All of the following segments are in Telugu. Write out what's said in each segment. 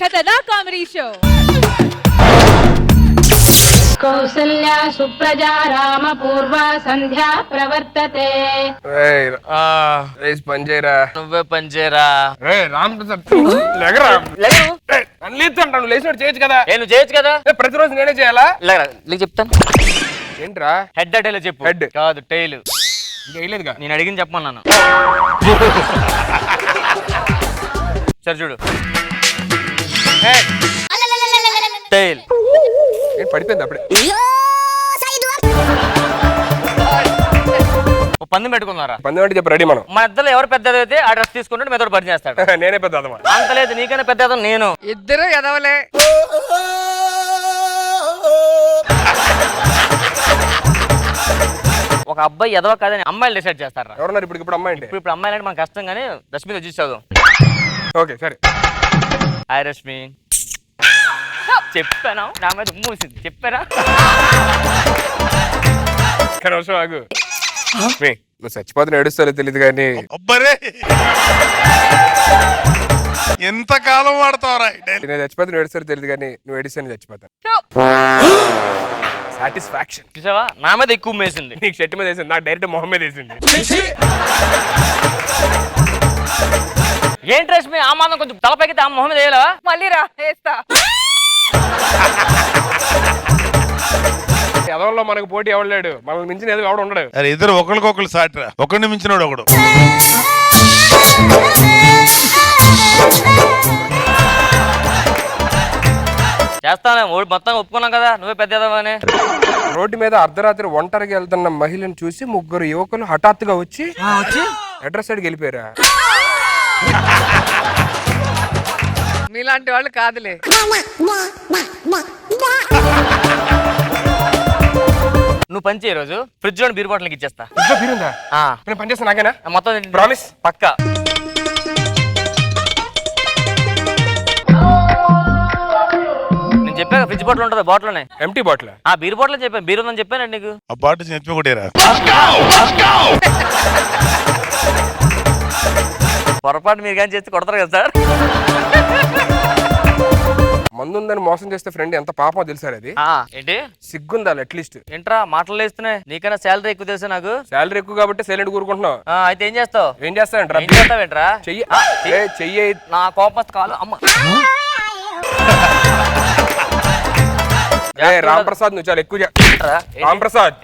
ఖతర్నాక్ కామెడీ షో. కౌసల్యా సుప్రజా రామ పూర్వ సంధ్యా ప్రవర్తతే. పనిచేయరా, నువ్వే పనిచేయరా. రామ్ అంటాను లేచినట్టు చేయొచ్చు కదా. నువ్వు చేయొచ్చు కదా. ప్రతిరోజు నేనే చేయాలా? నీకు చెప్తాను. ఏంట్రా? హెడ్ టైల్ చెప్పు. హెడ్ కాదు టైల్. వేయలేదుగా. నేను అడిగింది చెప్పమన్నాను. సరే చూడు. టైల్ పడిపోయింది అప్పుడే. పందెం పెట్టుకున్నారా? పందెం అంటే చెప్పు రెడీ. మనం మన ఇద్దరు ఎవరు పెద్దది అయితే ఆ డ్రెస్ తీసుకుంటే మీతో పని చేస్తాడు. నేనే పెద్ద అదమా. అంత లేదు, నీకైనా పెద్ద అదం నేను. ఇద్దరు ఎదవలే. ఒక అబ్బాయి ఎదవ కాదని అమ్మాయిలు డిసైడ్ చేస్తారా? ఎవరున్నారు ఇప్పుడు అమ్మాయి అంటే? ఇప్పుడు అమ్మాయిలు అంటే మనకు కష్టం కానీ రష్మి వచ్చి చదువు. ఓకే సరే. హాయ్ రష్మి. చెప్పాను నా మీద మూసింది. చెప్పారా? ఆగు. నువ్వు చచ్చిపోతే ఏడుస్తారో తెలియదు కానీ అబ్బరే ఎంత కాలం వాడతావరా? నేను చచ్చిపోతే ఏడుస్తారో తెలియదు కానీ నువ్వు ఏడిస్తాను చచ్చిపోతాను. సాటిస్ఫాక్షన్. చూసావా, నా మీద ఎక్కువ మేసింది. నీకు షర్ట్ మీద వేసింది, నాకు డైరెక్ట్ మొహం మీద వేసింది. ఏంటి రష్మి ఆ మాత్రం కొంచెం తలపైకి ఆ మొహం మీద వేయలేవా? మళ్ళీ రా వేస్తా. ఎదవల్లో మనకు పోటీ ఎవడలేడు, మనల్ని మించిన ఎదుగు ఎవడు ఉండడు. అరే ఇద్దరు ఒకరికొకరు సాటిరా, ఒకరిని మించినోడు ఒకడు. చేస్తానే మొత్తం ఒప్పుకున్నాం కదా, నువ్వే పెద్దదామని. రోడ్డు మీద అర్ధరాత్రి ఒంటరిగా వెళ్తున్న మహిళను చూసి ముగ్గురు యువకులు హఠాత్తుగా వచ్చి అడ్రస్ అడిగి వెళ్ళిపోయారా? మీలాంటి వాళ్ళు కాదులే. నువ్వు పని చేయ రోజు ఫ్రిడ్జ్ లో బీర్ బాటిల్కి ఇచ్చేస్తా. పని చేస్తా నాకేనా? మొత్తం ప్రామిస్ పక్కా. నేను చెప్పా ఫ్రిడ్జ్ బాటిల్ ఉంటుంది, బాటిల్నే. Empty bottle? ఆ బీర్ బాటిల్ చెప్పాను, బీర్ ఉందని చెప్పాను నీకు. ఆ బాటిల్ చెప్పి కొట్టేరా. పొరపాటు మీరు కానీ చేసి కొడతారు కదా సార్. మందుందని మోసం చేస్తే ఫ్రెండ్ ఎంత పాపం తెలుసారు? అది ఏంటి సిగ్గుందాలి అట్లీస్ట్. ఏంట్రా మాటలు వేస్తున్నాయి? నీకైనా శాలరీ ఎక్కువ తెలుసా నాకు. శాలరీ ఎక్కువ కాబట్టి సైలెంట్ కూరుకుంటున్నావు. అయితే ఏం చేస్తావు? ఏం చేస్తానంటారా? ఏం చేస్తావేంట్రా? చెయ్యి. నా కోపం కాలు అమ్మ. రామ్ ప్రసాద్ నువ్వు చాలా ఎక్కువ రామ్ ప్రసాద్.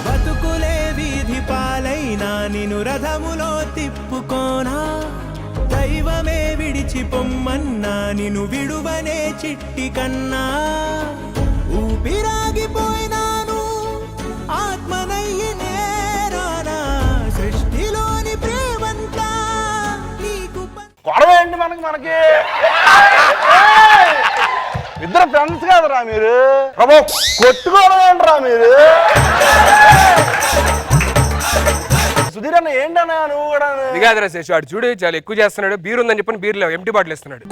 బతుకులే వీధి పాలైనా నిన్ను రథములో తిప్పుకోనా, దైవమే విడిచి పొమ్మన్నా నిన్ను విడువనే చిట్టి కన్నా, ఊపిరాగిపోయినాను ఆత్మనయ్యి నేరానా, సృష్టిలోని ప్రేమంతా నీకు. గొడవేంటి మనకి ఇద్దరు ఫ్రెండ్స్ కదరా మీరు? కొట్టుకోవడం ఏంట్రా మీరు? సుధీర్ అన్న ఏంటన్నా నువ్వు కూడా? దిగాదరా శేషు, వాడు చూడు చాలా ఎక్కువ చేస్తున్నాడు. బీర్ ఉందని చెప్పని బీర్ లేవు, ఎంటీ బాటిల్ ఇస్తున్నాడు.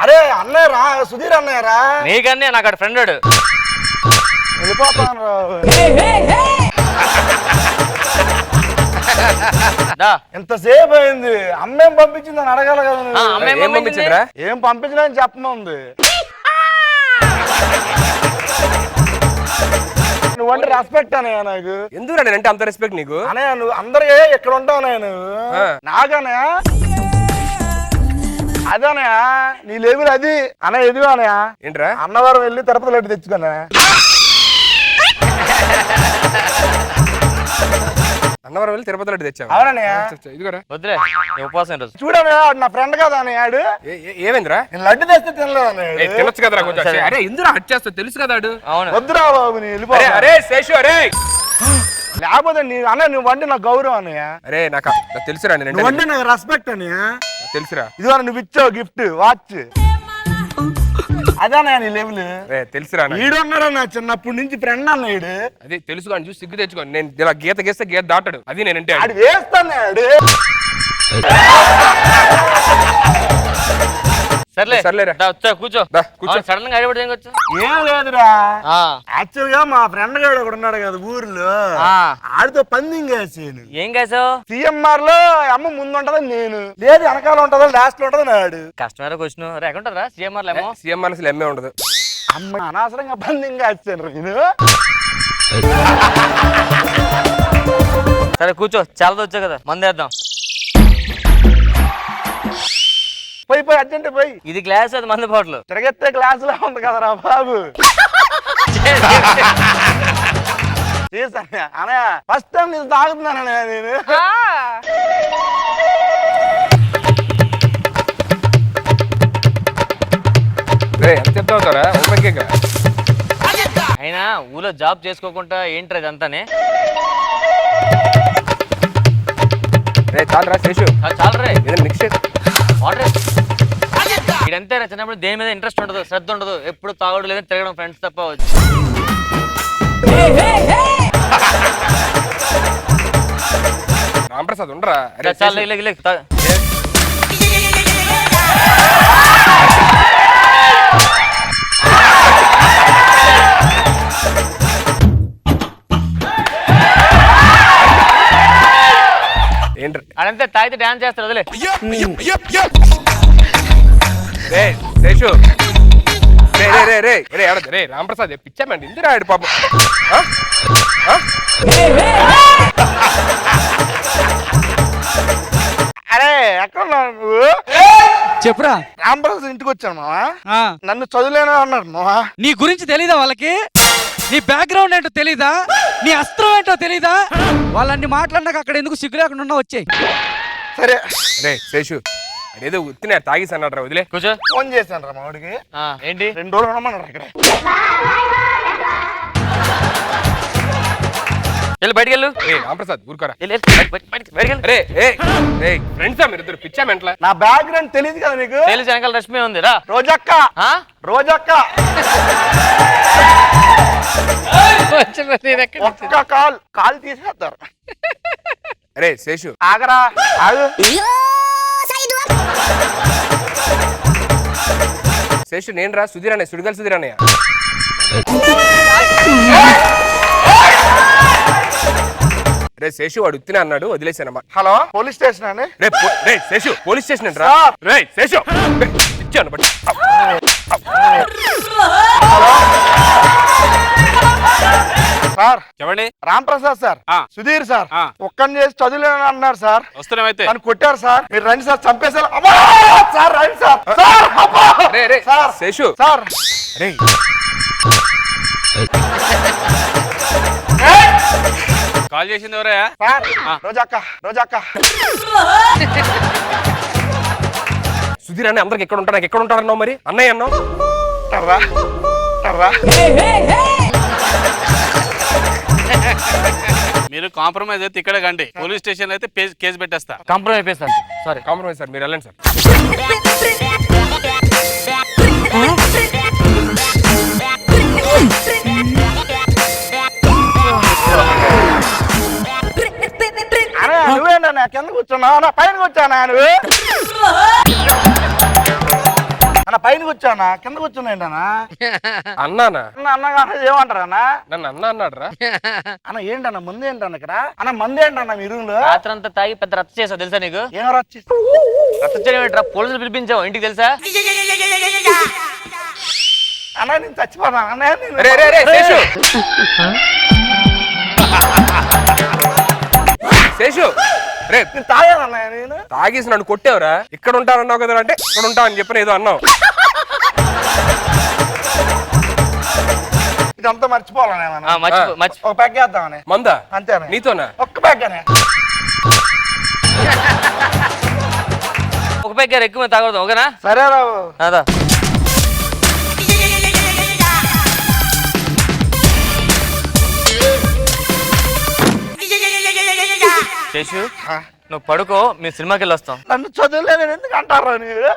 అరే అన్నయ్యరా, సుధీర్ అన్నయ్యరా. నీకన్నా నాకు అక్కడ ఫ్రెండ్. వెళ్ళిపోతాను. ఎంతసేపు అయింది, అమ్మేం పంపించిందని అడగాలి కదా. ఏం పంపించినా అని చెప్పమంది. నువ్వంటే రెస్పెక్ట్ అన్నయ్య నాకు. ఎందుకు అంటే అంత రెస్పెక్ట్ నీకు? అన్నయ్య నువ్వు అందరికీ ఎక్కడ ఉంటావు నేను నాకనయా అదనయా నీ లేబుల్ అది అన్నయ్య. ఎదుగు అన్నయ్య. ఏంట్రా? అన్నవరం వెళ్ళి తిరుపతి లడ్డు తెచ్చుకున్నా. అన్నవరం వెళ్ళి తిరుపతి లడ్డు తెచ్చావా? అవునన్నయ్య. ఇదిగోరా. వద్దులే ఉపవాసం రోజు. చూడన్నయ్య నా ఫ్రెండ్ కదా అన్నయ్య. ఆడు ఏమైందిరా? నేను లడ్డు తెస్తే తినలేదు అన్నయ్య. తినొచ్చు కదరా కొంచెం. అరే ఎందుకు హట్ చేస్తావు తెలుసు కదా. అవును వద్దురా బాబు నీ వెళ్ళిపో. అరే శేషు అరే లేకపోతే నీ అన్నయ్య నువ్వు అంటే నాకు గౌరవం అన్నయ్య. అరే నాకు తెలుసురా, నువ్వు అంటే నాకు రెస్పెక్ట్ అన్నయ్య. తెలుసురా. ఇదిగో నువ్వు ఇచ్చావు గిఫ్ట్ వాచ్, అదేనా నీ లెవెల్? తెలుసురా. ఈడున్నాడు నా చిన్నప్పటి నుంచి ఫ్రెండ్ అన్నాడు. అది తెలుసుకోండి, చూసి సిగ్గు తెచ్చుకోండి. నేను ఇలా గీత గీస్తే గీత దాటాడు. అది నేనంటే ఆడు వేస్తాడు. సర్లేరా. వచ్చా కూర్చో. దా, కూర్చో. సడన్ గా అడిపడి ఏం వచ్చు? ఏం లేదురా, ఆ, యాక్చువల్ గా మా ఫ్రెండ్ గారు ఒకడు ఉన్నాడు కదా ఊర్లో, ఆ. ఆడితో పందింగ్ వేసాను. ఏం కాసావు? సిఎంఆర్ లో అమ్మ ముందు ఉంటదా నేను, లేదు వెనకాల ఉంటదా లాస్ట్ లో ఉంటదా నాడు. కస్టమర్ క్వశ్చన్ ఎక్కడ ఉంటుందా సిఎంఆర్ ఏమో? సీఎం అసలు ఎమ్మె ఉండదు. అమ్మ అనవసరంగా పందింగ్ వేసాను నేను. సరే కూర్చో, చాలా వచ్చా కదా మందేద్దాం. పోయి అర్జెంట్ పోయి. ఇది గ్లాస్, అది మందు బాటిల్. తిరగెత్తే గ్లాస్ లో ఉంది కదరా బాబు. అనే ఫస్ట్ టైం నేను తాగుతున్నాను నేను. ఎంత చెప్తావుతారా ఉమ్మకేక? అయినా ఊళ్ళో జాబ్ చేసుకోకుండా ఏంట్రా ఇదంతానే? రే చాలరా శేషు, చాలు రే. ఏదైనా మిక్స్ చేసి వాటర్ ఇదంతేనా? చిన్నప్పుడు దేని మీద ఇంట్రెస్ట్ ఉండదు, శ్రద్ధ ఉండదు, ఎప్పుడు తాగడం లేదు, తిరగడం ఫ్రెండ్స్ తప్ప. రాంప్రసాద్ ఉండరా? అరే చాలు శేషు. ఏంటి అదంతే, తాగితే డాన్స్ చేస్తారు, వదిలే. రే శేషు, రే రే రే రే రే ఎవడ రే రాంప్రసాద్ పిచ్చామండి ఇందిరా ఆడు పాపం. అరే ఎక్కడ ఉన్నావు నువ్వు? చెప్పురా. రాంప్రసాద్ ఇంటికి వచ్చాను మావా. ఆ, నన్ను చదువులేనా అన్నాడు మావా. నీ గురించి తెలీదా వాళ్ళకి? నీ బ్యాక్గ్రౌండ్ ఏంటో తెలీదా? నీ అస్త్రం ఏంటో తెలీదా? వాళ్ళన్ని మాట్లాడినాక అక్కడ ఎందుకు సిగ్గు లేకుండా ఉన్నా వచ్చాయి. సరే రే శేషు, అదేదో ఉత్తినే తాగేసి అన్నాడు రా, వదిలే. కూర్చో. ఫోన్ చేశాను రా మావాడికి. ఏంటి? 2 రోజులు ఉండమన్నారు ఇక్కడ. వెళ్ళి బయటికి వెళ్ళు. ఏ రాంప్రసాద్ ఊరుకోరా. బయటికి వెళ్ళు. రే ఏ రే ఫ్రెండ్సా మీరు ఇద్దరు పిచ్చామెంట్లా? నా బ్యాక్గ్రౌండ్ తెలియదు కదా నీకు? తెలుసు, వెనకాల రష్మి ఉంది రా. రోజక్క ఆ? రోజక్క ఒక్క కాల్ తీసేస్తారు. రే శేషు ఆగరా ఆగు. శేషు నేను రా, సుధీర్ అన్నయ్య, సుడిగల్ సుధీర్ అన్నయ్య. రే శేషు వాడు ఉత్తినే అన్నాడు, వదిలేసానమ్మా. హలో పోలీస్ స్టేషన్ అండి. రే శేషు పోలీస్ స్టేషన్ అంటారా? రే శేషు ఇచ్చాను బట్ సార్ చెప్పండి. రాంప్రసాద్ సార్, సుధీర్ సార్ ఒక్కని చేసి చదువులేని అన్నారు సార్. వస్తున్నామైతే నన్ను కొట్టారు సార్. మీరు రండి సార్, చంపేశారు సార్. రండి సార్. రే రే సార్ శేషు సార్. రే కాల్ చేసింది ఎవరయ్యా? సార్ రోజక్క సుధీర్ అన్నయ్య అందరికి ఎక్కడ ఉంటాడు, నాకు ఎక్కడ ఉంటాడన్నావు మరి? అన్నయ్య అన్నావు. టర్రా టర్రా. మీరు కాంప్రమైజ్ అయితే ఇక్కడ కండి, పోలీస్ స్టేషన్ అయితే కేసు పెట్టేస్తా. కాంప్రమైజ్ అయిపోయింది సారీ. కాంప్రమైజ్ సార్, మీరు వెళ్ళండి సార్. అరే నువ్వేంటన్నా కింద కూర్చున్నావు? నా పైన కూర్చోనా నువ్వు? అన్న పైన కూర్చోనా కింద కూర్చున్నాయంటనా? అన్నానా? అన్నగా ఏమంటారా అన్న? నన్ను అన్న అన్నాడు రా. అన్న ఏంటన్న మందు ఏంటన్న ఇక్కడ? అన్న మందు ఏంటన్న మీ రూమ్ లో? రాత్రంతా తాగి పెద్ద రచ్చ చేసావు తెలుసా నీకు? ఏం రచ్చి రచ్చ చేయడం ఏంట్రా? పోలీసులు పిలిపించావు ఇంటికి తెలుసా? అన్న నేను చచ్చిపోతా అన్న. రే రే రే శేషు శేషు రే నేను తాగానన్నా నేను. తాగేసి నన్ను కొట్టేవరా? ఇక్కడ ఉంటానన్నావు కదా అంటే ఇక్కడ ఉంటావని చెప్పిన ఏదో అన్నావు. ఇదంతా మర్చిపోవాలన్నా. మర్చిపో. ఒక ప్యాక్ వేద్దామని. మందా? అంతేనా? నీతోనా? ఒక్క ప్యాక్ అనే. ఒక ప్యాక్ ఎక్కువ తాగదు, ఓకేనా? సరే రావు. అదా శేషు, నువ్వు పడుకో, మీ సినిమాకి వెళ్ళి వస్తాం. నన్ను చదువులే నేను ఎందుకు అంటారా మీరు?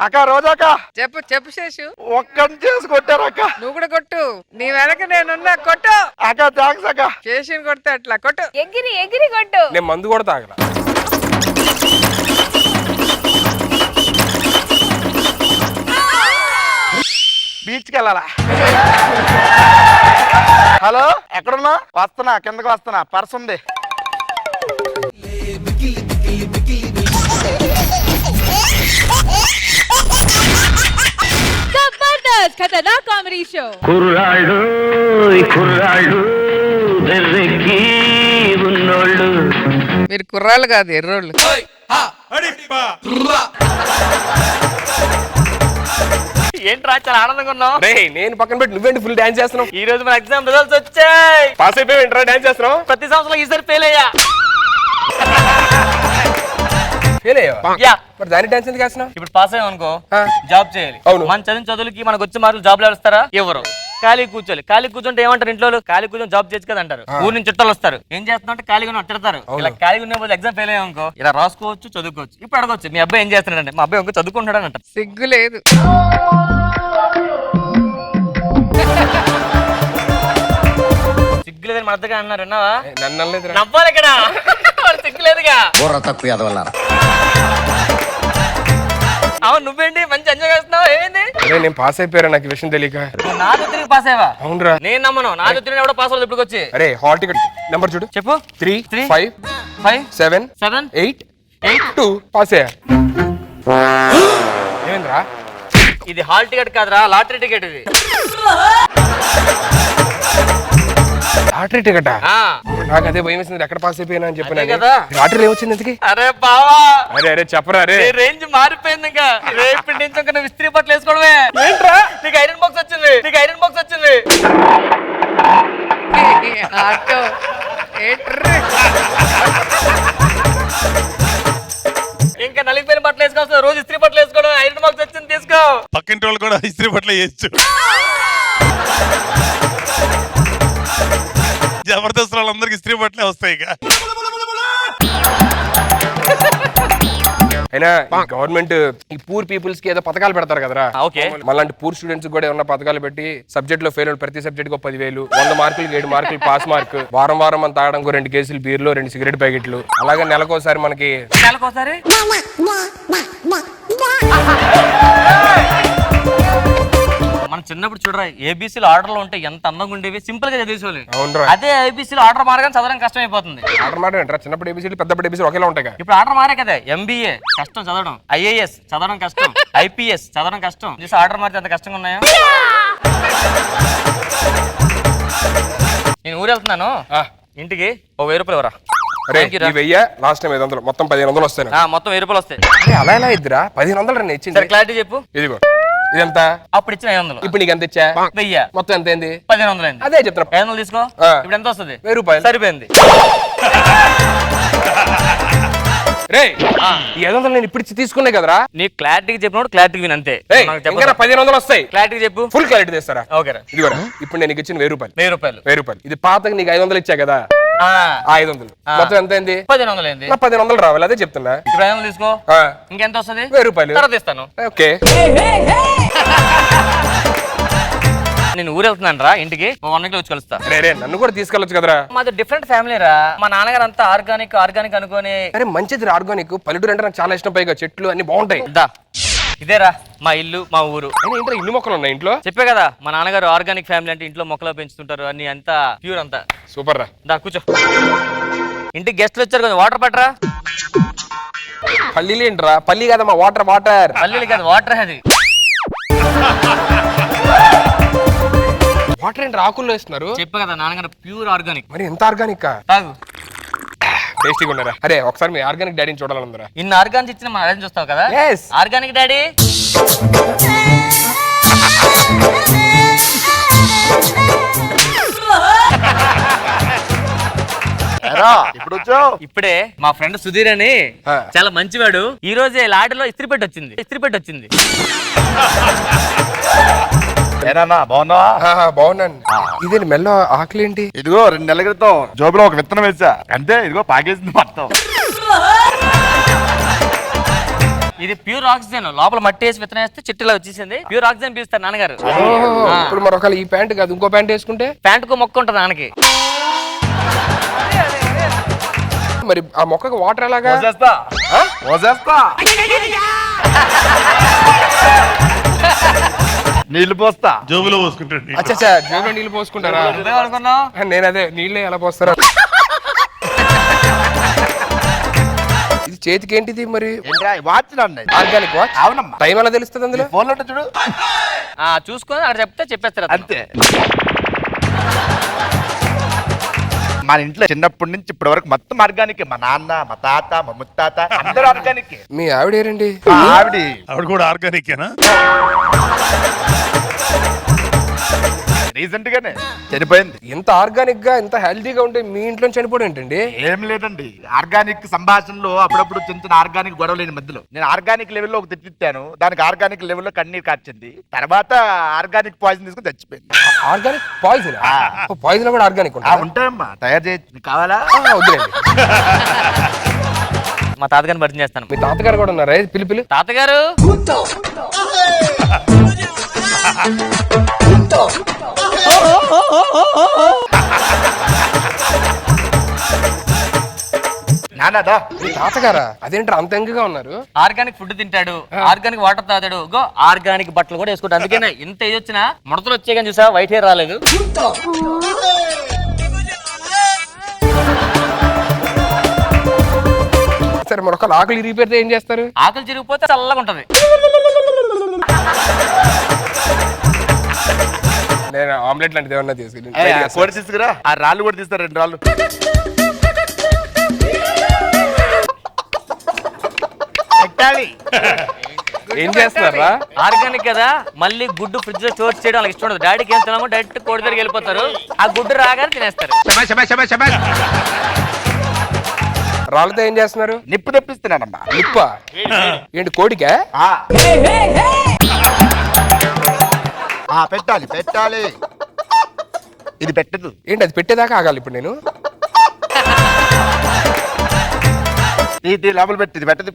అక్క రోజాక చెప్పు చెప్పు శేషు. ఒక్కని చేసి కొట్టారు అక్క. నువ్వు కూడా కొట్టు, నీ వెనక నేనున్నా, కొట్టు. అక్క థ్యాంక్స్ అక్క. శేషుని కొడితే అట్లా కొట్టు. ఎగిరి ఎగిరి కొట్టు. నేను మందు కూడా తాగల. బీచ్కి వెళ్ళాలా? హలో, ఎక్కడున్నా? వస్తున్నా, కిందకి వస్తున్నా, పర్స్ ఉంది. జబర్దస్త్ ఖతర్నాక్ కామెడీ షో. కుర్రాళ్ళు కుర్రాళ్ళు వెర్రెక్కి ఉన్నోళ్ళు. మీరు కుర్రాళ్ళు కాదు, ఎర్రోళ్ళు. ఏంట్రా చాలా ఆనందంగా ఉన్నావు? రేయ్ నేను పక్కన పెట్టి నువ్వేంటి ఫుల్ డాన్స్ చేస్తున్నావు? ఈ రోజు మన ఎగ్జామ్ రిజల్ట్స్ వచ్చాయి. పాస్ అయిపోయి ఏంట్రా డాన్స్ చేస్తున్నావు? ప్రతి సంవత్సరం ఈసారి ఫెయిల్ అయ్యా. ఫెయిల్ అయ్యావా? యా. మరి దాని డాన్స్ ఎందుకు చేస్తున్నావు? ఇప్పుడు పాస్ అయ్యాం అనుకో ఆ. జాబ్ చేయాలి. అవును. మన చదివిన చదువులకి మనకు వచ్చే మార్కులు జాబ్లు ఎవరిస్తారా? ఎవరు? ఖాళీ కూర్చోవాలి. ఖాళీ కూర్చుంటే ఏమంటారు ఇంట్లో వాళ్ళు? ఖాళీ కూర్చొని జాబ్ చేయొచ్చు కదా అంటారు. ఊరు నుంచి చుట్టాలు వస్తారు, ఏం చేస్తున్నా అంటే ఖాళీగా తిడతారు. ఇలా ఖాళీగా ఉన్న బదులు ఎగ్జామ్ ఫెయిల్ అయ్యాం అనుకో ఇలా రాసుకోవచ్చు, చదువుకోవచ్చు. ఇప్పుడు అడగొచ్చు మీ అబ్బాయి ఏం చేస్తున్నాడంటే మా అబ్బాయి ఇంకో చదువుకుంటాడు అని అంటారు. సిగ్గు లేదు. సిగ్గులేదని మద్దగా అన్నారు విన్నావా? నన్ను అనలేదురా. నవ్వాలి ఇక్కడ. సిగ్గులేదుగా. అవును నువ్వేంటి మంచి ఎంజాయ్ చేస్తున్నావు? ఏమైంది? అరే నేను పాస్ అయిపోయారా నాకు ఈ విషయం తెలియక. నువ్వు నా దగ్గరికి పాస్ అయ్యా? అవునరా. నేను నమ్మను. నా దగ్గర ఎవడో పాస్ అవ్వదు. ఇప్పుడు వచ్చి అరే హాల్ టికెట్ నెంబర్ చూడు. చెప్పు. 3 3 5 5 7 7 8 2 పాస్ అయ్యా. ఏమైందిరా? ఇది హాల్ టికెట్ కాదురా, లాటరీ టికెట్ ఇది. లాటరీ టికెటా? ఆ. నాకు అదే భయం వేసింది ఎక్కడ పాస్ అయిపోయినా అని చెప్పిన అదే కదా. లాటరీ ఏమొచ్చింది ఎందుకు? అరే బావా, అరే అరే చెప్పరా రే. నీ రేంజ్ మారిపోయింది. ఇంకా రేపటి నుంచి ఇంకా నువ్వు ఇస్త్రీ బట్టలు వేసుకోవడమే. ఏంట్రా నీకు ఐరన్ బాక్స్ వచ్చింది? నీకు ఐరన్ బాక్స్ వచ్చింది. ఆటో ఏట్రే. ఇంకా నలిగిపోయిన బట్టలు వేసుకోవచ్చు. రోజు ఇస్త్రీ బట్టలు వేసుకోవడం. ఐరన్ బాక్స్ వచ్చింది, తీసుకో. పక్కింటి వాళ్ళు కూడా ఇస్త్రీ బట్టలు వేయచ్చు. జబర్దస్త్ వాళ్ళందరికి ఇస్త్రీ బట్టలే వస్తాయి. ఇక అయినా గవర్నమెంట్ ఈ పూర్ పీపుల్స్ కి ఏదో పథకాలు పెడతారు కదరా. ఓకే. మళ్ళీ పూర్ స్టూడెంట్స్ కూడా ఏమన్నా పథకాలు పెట్టి సబ్జెక్ట్ లో ఫెయిల్ అయిన ప్రతి సబ్జెక్ట్ కు 10,000, 100 మార్కులు 7 మార్కులు పాస్ మార్క్, వారం వారం మనం తాగడానికి 2 కేసులు బీర్లు, 2 సిగరెట్ ప్యాకెట్లు, అలాగే నెలకోసారి మనకి నెలకోసారి మనం చిన్నప్పుడు చూడరా ఏబీసీలు ఆర్డర్లు ఉంటే ఎంత అందంగా ఉండేవి. సింపుల్ గా చదివేసేవాళ్ళు. అవునరా. అదే ఏబీసీలు ఆర్డర్ మారగానే చదవడం కష్టం అయిపోతుంది. ఆర్డర్ మాట ఏంట్రా? చిన్నప్పుడు ఏబీసీలు పెద్దప్పుడు ఏబీసీలు ఒకేలా ఉంటాయి కదా. ఇప్పుడు ఆర్డర్ మారే కదా. ఎంబీఏ కష్టం చదవడం, ఐఏఎస్ చదవడం కష్టం, ఐపీఎస్ చదవడం కష్టం. చూసి ఆర్డర్ మారితే అంత కష్టంగా ఉన్నాయా? నేను ఊరు వెళ్తున్నాను, ఇంటికి ఓ 1000 రూపాయలు ఇవ్వరా. అరే ఈ 1000 లాస్ట్ టైం 500 మొత్తం 1500 వస్తాయి. మొత్తం 1000 రూపాయలు వస్తాయి. అరే అలా ఎలా ఇద్దరా? 1500 రన్ ఇచ్చింది. సరే క్లారిటీ చెప్పు. ఇదిగో ఇదంతా అప్పుడు ఇచ్చిన 500. ఇప్పుడు నీకు ఎంత ఇచ్చా? 1000. మొత్తం ఎంత అయింది? 1500 అయింది. అదే చెప్తున్నా. 500 తీసుకో. ఇప్పుడు ఎంత వస్తుంది? 1000 రూపాయలు. సరిపోయింది. రే ఈ 500 నేను ఇప్పుడు ఇచ్చి తీసుకున్నా కదరా. నీ క్లారిటీకి చెప్పినప్పుడు క్లారిటీ విని అంతే. ఇంకా 1500 వస్తాయి. క్లారిటీ చెప్పు. ఫుల్ క్లారిటీ తెస్తారా? ఓకేరా. ఇదిగోరా ఇప్పుడు నేను నీకు ఇచ్చిన 1000 రూపాయలు. 1000 రూపాయలు. 1000 రూపాయలు. ఇది పాతకి నీకు 500 ఇచ్చా కదా. ఆ 500 మొత్తం ఎంత అయింది? 1500 అయింది. 1500 రావాలి. అదే చెప్తున్నా. ఇప్పుడు 500 తీసుకో. ఆ, ఇంకెంత వస్తుంది? 1000 రూపాయలు. తర్వాత ఇస్తాను. ఓకే. నేను ఊరు వెళ్తున్నాను రా, ఇంటికి 1 వీక్ వచ్చి కలుస్తా. రే నన్ను కూడా తీసుకెళ్ళొచ్చు కదరా. మాది డిఫరెంట్ ఫ్యామిలీ రా. మా నాన్నగారు అంతా ఆర్గానిక్ ఆర్గానిక్ అనుకోని. అరే మంచిది ఆర్గానిక్. పల్లెటూరు అంటే నాకు చాలా ఇష్టం. పైగా చెట్లు అన్ని బాగుంటాయి. దా ఇదేరా మా ఇల్లు, మా ఊరు. అయినా ఇంట్లో ఇల్లు మొక్కలు ఉన్నాయి ఇంట్లో. చెప్పే కదా మా నాన్నగారు ఆర్గానిక్ ఫ్యామిలీ అంటే ఇంట్లో మొక్కలు పెంచుతుంటారు అన్ని, అంతా ప్యూర్ అంతా. సూపర్ రా. దా కూర్చో. ఇంటికి గెస్ట్లు వచ్చారు కదా, వాటర్ పట్టరా. పల్లీలు ఏంట్రా? పల్లి కదమ్మా, వాటర్ వాటర్. పల్లీలు కాదు, వాటర్ అది. వాటర్ ఏంటి ఆకుల్లో వేస్తున్నారు? చెప్పే కదా నాన్నగారు ప్యూర్ ఆర్గానిక్. మరి ఎంత ఆర్గానిక్? తాగు. టేస్టీగా ఉన్నారా? అరే ఒకసారి మీ ఆర్గానిక్ డాడీని చూడాలనుందరా. ఇన్ని ఆర్గానిక్ ఇచ్చిన మన అరేంజ్ చూస్తావు కదా. Organic daddy. ఇప్పుడు వచ్చావు? ఇప్పుడే మా ఫ్రెండ్ సుధీర్ అని చాలా మంచివాడు. ఈ రోజే లాడలో ఇస్త్రీ పెట్టి వచ్చింది. బాగున్నావా? బాగున్నాను. ఇదే మెల్ల ఆకలి ఏంటి? ఇదిగో 2 నెలల క్రితం జోబులో ఒక విత్తనం వేసా అంతే. ఇదిగో పాకేసింది మొత్తం. ఇది ప్యూర్ ఆక్సిజన్. లోపల మట్టి వేసి విత్తనం వేస్తే చెట్టులా వచ్చేసింది. ప్యూర్ ఆక్సిజన్ పీస్తారు నాన్నగారు. ఇప్పుడు మరొక ఈ ప్యాంట్ కాదు ఇంకో ప్యాంట్ వేసుకుంటే ప్యాంటుకు మొక్క ఉంటుంది నాన్నకి. మరి ఆ మొక్కకు వాటర్ ఎలాగా? పోసేస్తా పోసేస్తా నీళ్లు పోస్తా. జోబులో పోసుకుంటాడు. అచ్చా జోబులో నీళ్ళు పోసుకుంటారా? నేను అదే నీళ్ళే ఎలా పోస్తారా? ఇది చేతికి ఏంటిది మరి? Watch organic watch. అవునమ్మా. టైం ఎలా తెలుస్తుంది అందులో? ఫోన్ లో చూడు చూసుకొని అక్కడ చెప్తే చెప్పేస్తారు అంతే. మన ఇంట్లో చిన్నప్పటి నుంచి ఇప్పటి వరకు మొత్తం ఆర్గానిక్. మా నాన్న, మా తాత, మా ముత్తాత అందరూ ఆర్గానిక్. మీ ఆవిడ ఏరండి? ఆవిడ కూడా ఆర్గానికేనా? రీసెంట్ గానే చనిపోయింది. ఎంత ఆర్గానిక్ గా ఎంత హెల్తీగా ఉంటే మీ ఇంట్లో చనిపోవడం ఏంటండి? ఏం లేదండి, ఆర్గానిక్ సంభాషణలో అప్పుడప్పుడు చిన్న చిన్న ఆర్గానిక్ గొడవ లేని మధ్యలో నేను ఆర్గానిక్ లెవెల్లో ఒక తిట్టిచ్చాను. దానికి ఆర్గానిక్ లెవెల్లో కన్నీరు కార్చింది. తర్వాత ఆర్గానిక్ పాయిజన్ తీసుకుని చచ్చిపోయింది. Organic poison? పాయిజన్ కూడా ఆర్గానిక్ ఉంటాయమ్మా, తయారు చేయొచ్చు. కావాలా? వద్దులేండి. మా తాతగారిని పరిచయం చేస్తాను. మీ తాతగారు కూడా ఉన్నారా? పిలుపులు. తాతగారు నాన్నదా మీ తాతగారా? అదేంటారు అంత ఎంగగా ఉన్నారు? ఆర్గానిక్ ఫుడ్ తింటాడు, ఆర్గానిక్ వాటర్ తాగాడు, గో ఆర్గానిక్ బట్టలు కూడా వేసుకుంటాడు. అందుకనే ఇంత ఏజ్ వచ్చినా ముడతలు వచ్చే కానీ చూసా వైట్ హెయిర్ రాలేదు. సరే మరొక ఆకులు ఇరిగిపోతే ఏం చేస్తారు? ఆకలి చిరిగిపోతే చల్లగా ఉంటది. నేను ఆమ్లెట్ లాంటిది ఏమన్నా తీసుకుని కోడి తీసుకురా. ఆ రాళ్ళు కూడా తీస్తారు, 2 రాళ్ళు. ఏం చేస్తున్నారా? ఆర్గానిక్ కదా, మళ్ళీ గుడ్డు ఫ్రిడ్జ్ లో స్టోర్ చేయడం వాళ్ళకి ఇష్టం ఉండదు. డాడీకి ఏం తినామో డైరెక్ట్ కోడి దగ్గరికి వెళ్ళిపోతారు. ఆ గుడ్డు రాగానే తినేస్తారు. రాళ్ళతో ఏం చేస్తున్నారు? నిప్పు తెప్పిస్తున్నానమ్మా. నిప్ప ఏంటి? కోడికా? పెట్టాలి పెట్టాలి. ఇది పెట్టదు. ఏంటి అది పెట్టేదాకా ఆగాలి ఇప్పుడు నేను? లోపల పెట్టి ఇది పెట్టదు.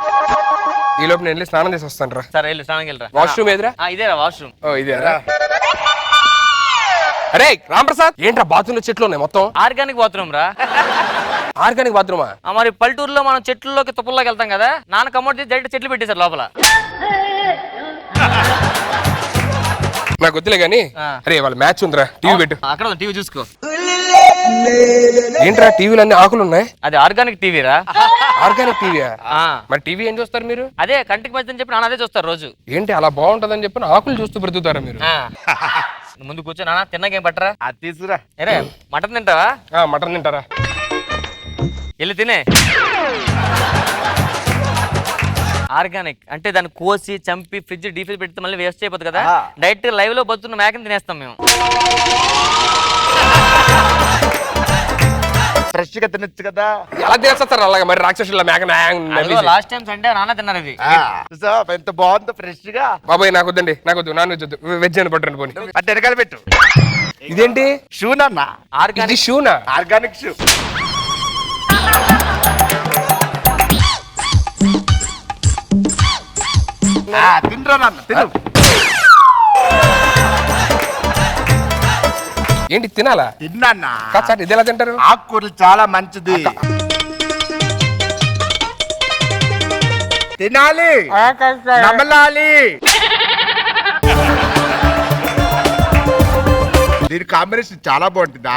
ఈ లోపు నేను వెళ్ళి స్నానం చేసి వస్తాను రా. సరే వెళ్ళు, స్నానం వెళ్ళరా. వాష్రూమ్ ఎదురా? ఇదేరా వాష్రూమ్. ఓ ఇదేరా. అరే రాంప్రసాద్, ఏంట్రా బాత్రూమ్ లో చెట్లు ఉన్నాయి మొత్తం? ఆర్గానిక్ బాత్రూమ్ రా. ఆర్గానిక్ బాత్రూమా? మరి పల్లెటూరులో మనం చెట్లలోకి తుప్పల్లోకి వెళ్తాం కదా, నాన్న కమోడ్ చేసి డైరెక్ట్ చెట్లు పెట్టేశారు లోపల. నాకు వద్దులే గానీ. అరే వాళ్ళ మ్యాచ్ ఉందిరా, టీవీ పెట్టు. అక్కడ టీవీ చూసుకో. ఏంట్రా టీవీలో అన్ని ఆకులు ఉన్నాయి? అది ఆర్గానిక్ టీవీ రా. Organic TV? మరి టీవీ ఏం చూస్తారు మీరు? అదే కంటికి మంచిదని చెప్పి నాన్న అదే చూస్తారు రోజు. ఏంటి అలా బాగుంటదని చెప్పి ఆకులు చూస్తూ బ్రతుకుతారా మీరు? ముందు కూర్చో నాన్న, తిన్నాకేం పట్టరా. అది తీసుకురా. అరే మటన్ తింటావా? మటన్ తింటారా? వెళ్ళి తినే. ఆర్గానిక్ అంటే దాన్ని కోసి చంపి ఫ్రిడ్జ్ డీఫ్రిజ్ పెడితే మళ్ళీ వేస్ట్ అయిపోతుంది కదా, డైరెక్ట్ లైవ్ లో బతున్న మేకని తినేస్తాం మేము. ఫ్రెష్ గా తినొచ్చు కదా. ఎలా తినేస్తారు అలాగా మరి రాక్షసుల మేక? లాస్ట్ టైం సండే నాన్న తిన్నారు ఇది. ఎంత బాగుందో ఫ్రెష్ గా. బాబాయ్ నాకు వద్దండి, నాకు వద్దు, నాన్ వెజ్ వద్దు, వెజ్ అని పట్టండి పోనీ. అంటే వెనకాల పెట్టు. ఇదేంటి? షూ నాన్న. ఇది షూనా? Organic shoe. తిండ్రా నాన్న, తిను. ఏంటి తినాలా? తిన్నా. కాదు ఇది ఎలా తింటారు? ఆకుకూరలు చాలా మంచిది, తినాలి, నమలాలి. దీని కాంబినేషన్ చాలా బాగుంటుందా?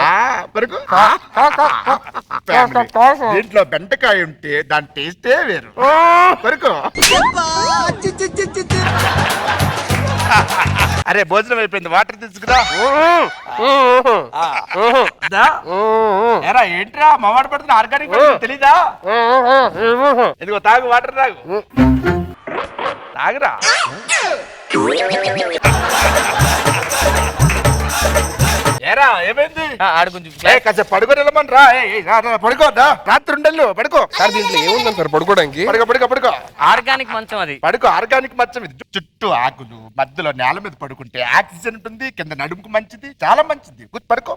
దీంట్లో బెండకాయ ఉంటే దాని టేస్టే వేరు. వరకు అరే భోజనం అయిపోయింది, వాటర్ తీసుకురా. ఏంట్రా మవాడు పడుతున్నా? ఆర్గానిక్ తెలీదా? ఇదిగో తాగు, వాటర్ తాగు, తాగురా. ఏరా ఏమైంది? కాసేపు పడుకొని వెళ్ళమని రా. పడుకోదా? రాత్రి ఉండెళ్ళు, పడుకో. సార్ దీంట్లో ఏముందని సార్ పడుకోవడానికి? పడుకో పడుకో పడుకో. ఆర్గానిక్ మంచం అది. పడుకో, ఆర్గానిక్ మంచం ఇది. చుట్టూ ఆకులు, మధ్యలో నేల మీద పడుకుంటే ఆక్సిజన్ ఉంటుంది, కింద నడుముకు మంచిది, చాలా మంచిది. పడుకో.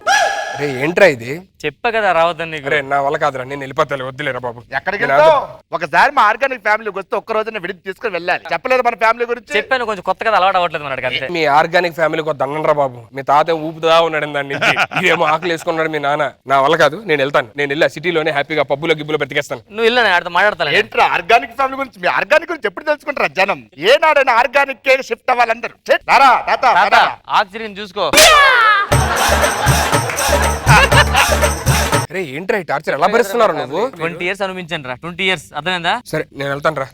అరే ఏంట్రా ఇది? చెప్పా కదా రావద్దని. అరే నా వల్ల కాదురా, నేను వెళ్ళిపోతాను, వద్దులేరా బాబు. ఎక్కడికి వెళ్తావు? ఒకసారి మా ఆర్గానిక్ ఫ్యామిలీకి వస్తే ఒక్క రోజున విడిది తీసుకుని వెళ్ళాలి. చెప్పలేదు మన ఫ్యామిలీ గురించి? చెప్పాను, కొంచెం కొత్తగా అలవాటు అవ్వట్లేదు మనకి. మీ ఆర్గానిక్ ఫ్యామిలీకి దండంరా బాబు. మీ తాత ఊపుదా ఉన్నాడు దాన్ని. కాడి నుంచి. ఇదేమో ఆకలి వేసుకున్నాడు మీ నాన్న. నా వల్ల కాదు, నేను వెళ్తాను. నేను వెళ్ళి సిటీలోనే హ్యాపీగా పబ్బులో గిబ్బులో బ్రతికేస్తాను. నువ్వు ఇల్లు ఆడితో మాట్లాడతా ఏంట్రా ఆర్గానిక్ ఫ్యామిలీ గురించి? మీ ఆర్గానిక్ గురించి ఎప్పుడు తెలుసుకుంటారా జనం? ఏనాడైనా ఆర్గానిక్ కే షిఫ్ట్ అవ్వాలందరూ. ఛే, రారా తాత, రారా. ఆక్సిజన్ చూసుకో. అరే ఏంట్రా ఈ టార్చర్ ఎలా భరిస్తున్నారు నువ్వు? 20 years అనిపించండి రా. 20 years అర్థమైందా? సరే నేను వెళ్తాను రా.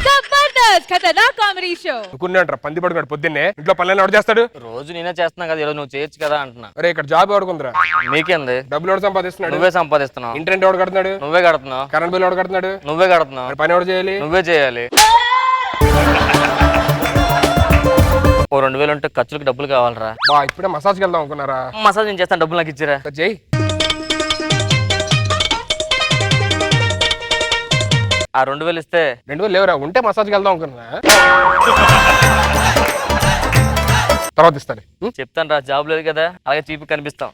Zabardast Khatarnak Comedy Show. అనుకున్నాడు పంది పడుకున్నాడు పొద్దున్నే. ఇంట్లో పనులు ఎవరు చేస్తాడు? రోజు నేనే చేస్తున్నా కదా, ఈరోజు నువ్వు చేయొచ్చు కదా అంటున్నా. అరే ఇక్కడ జాబ్ ఎవడుకుందిరా? నీకేంది? డబ్బులు ఎవడు సంపాదిస్తున్నాడు? నువ్వే సంపాదిస్తున్నావు. ఇంటర్నెట్ ఎవడు కడుతున్నాడు? నువ్వే కడుతున్నావు. కరెంట్ బిల్ ఎవడు కడుతున్నాడు? నువ్వే కడుతున్నావు. మరి పని ఎవడు చేయాలి? నువ్వే చేయాలి. ఓ 2000 ఉంటే ఖర్చులకు డబ్బులు కావాలరా. బా ఇప్పుడే మసాజ్కి వెళ్దాం అనుకున్నారా? మసాజ్ నేను చేస్తాను, డబ్బులు నాకు ఇచ్చిరా. చెయ్యి. ఆ 2000 ఇస్తే 2000 లేవురా, ఉంటే మసాజ్కి వెళ్దాం అనుకున్నా. తర్వాత ఇస్తాను. చెప్తాను రా, జాబ్ లేదు కదా, అలాగే చీప్ కనిపిస్తాం.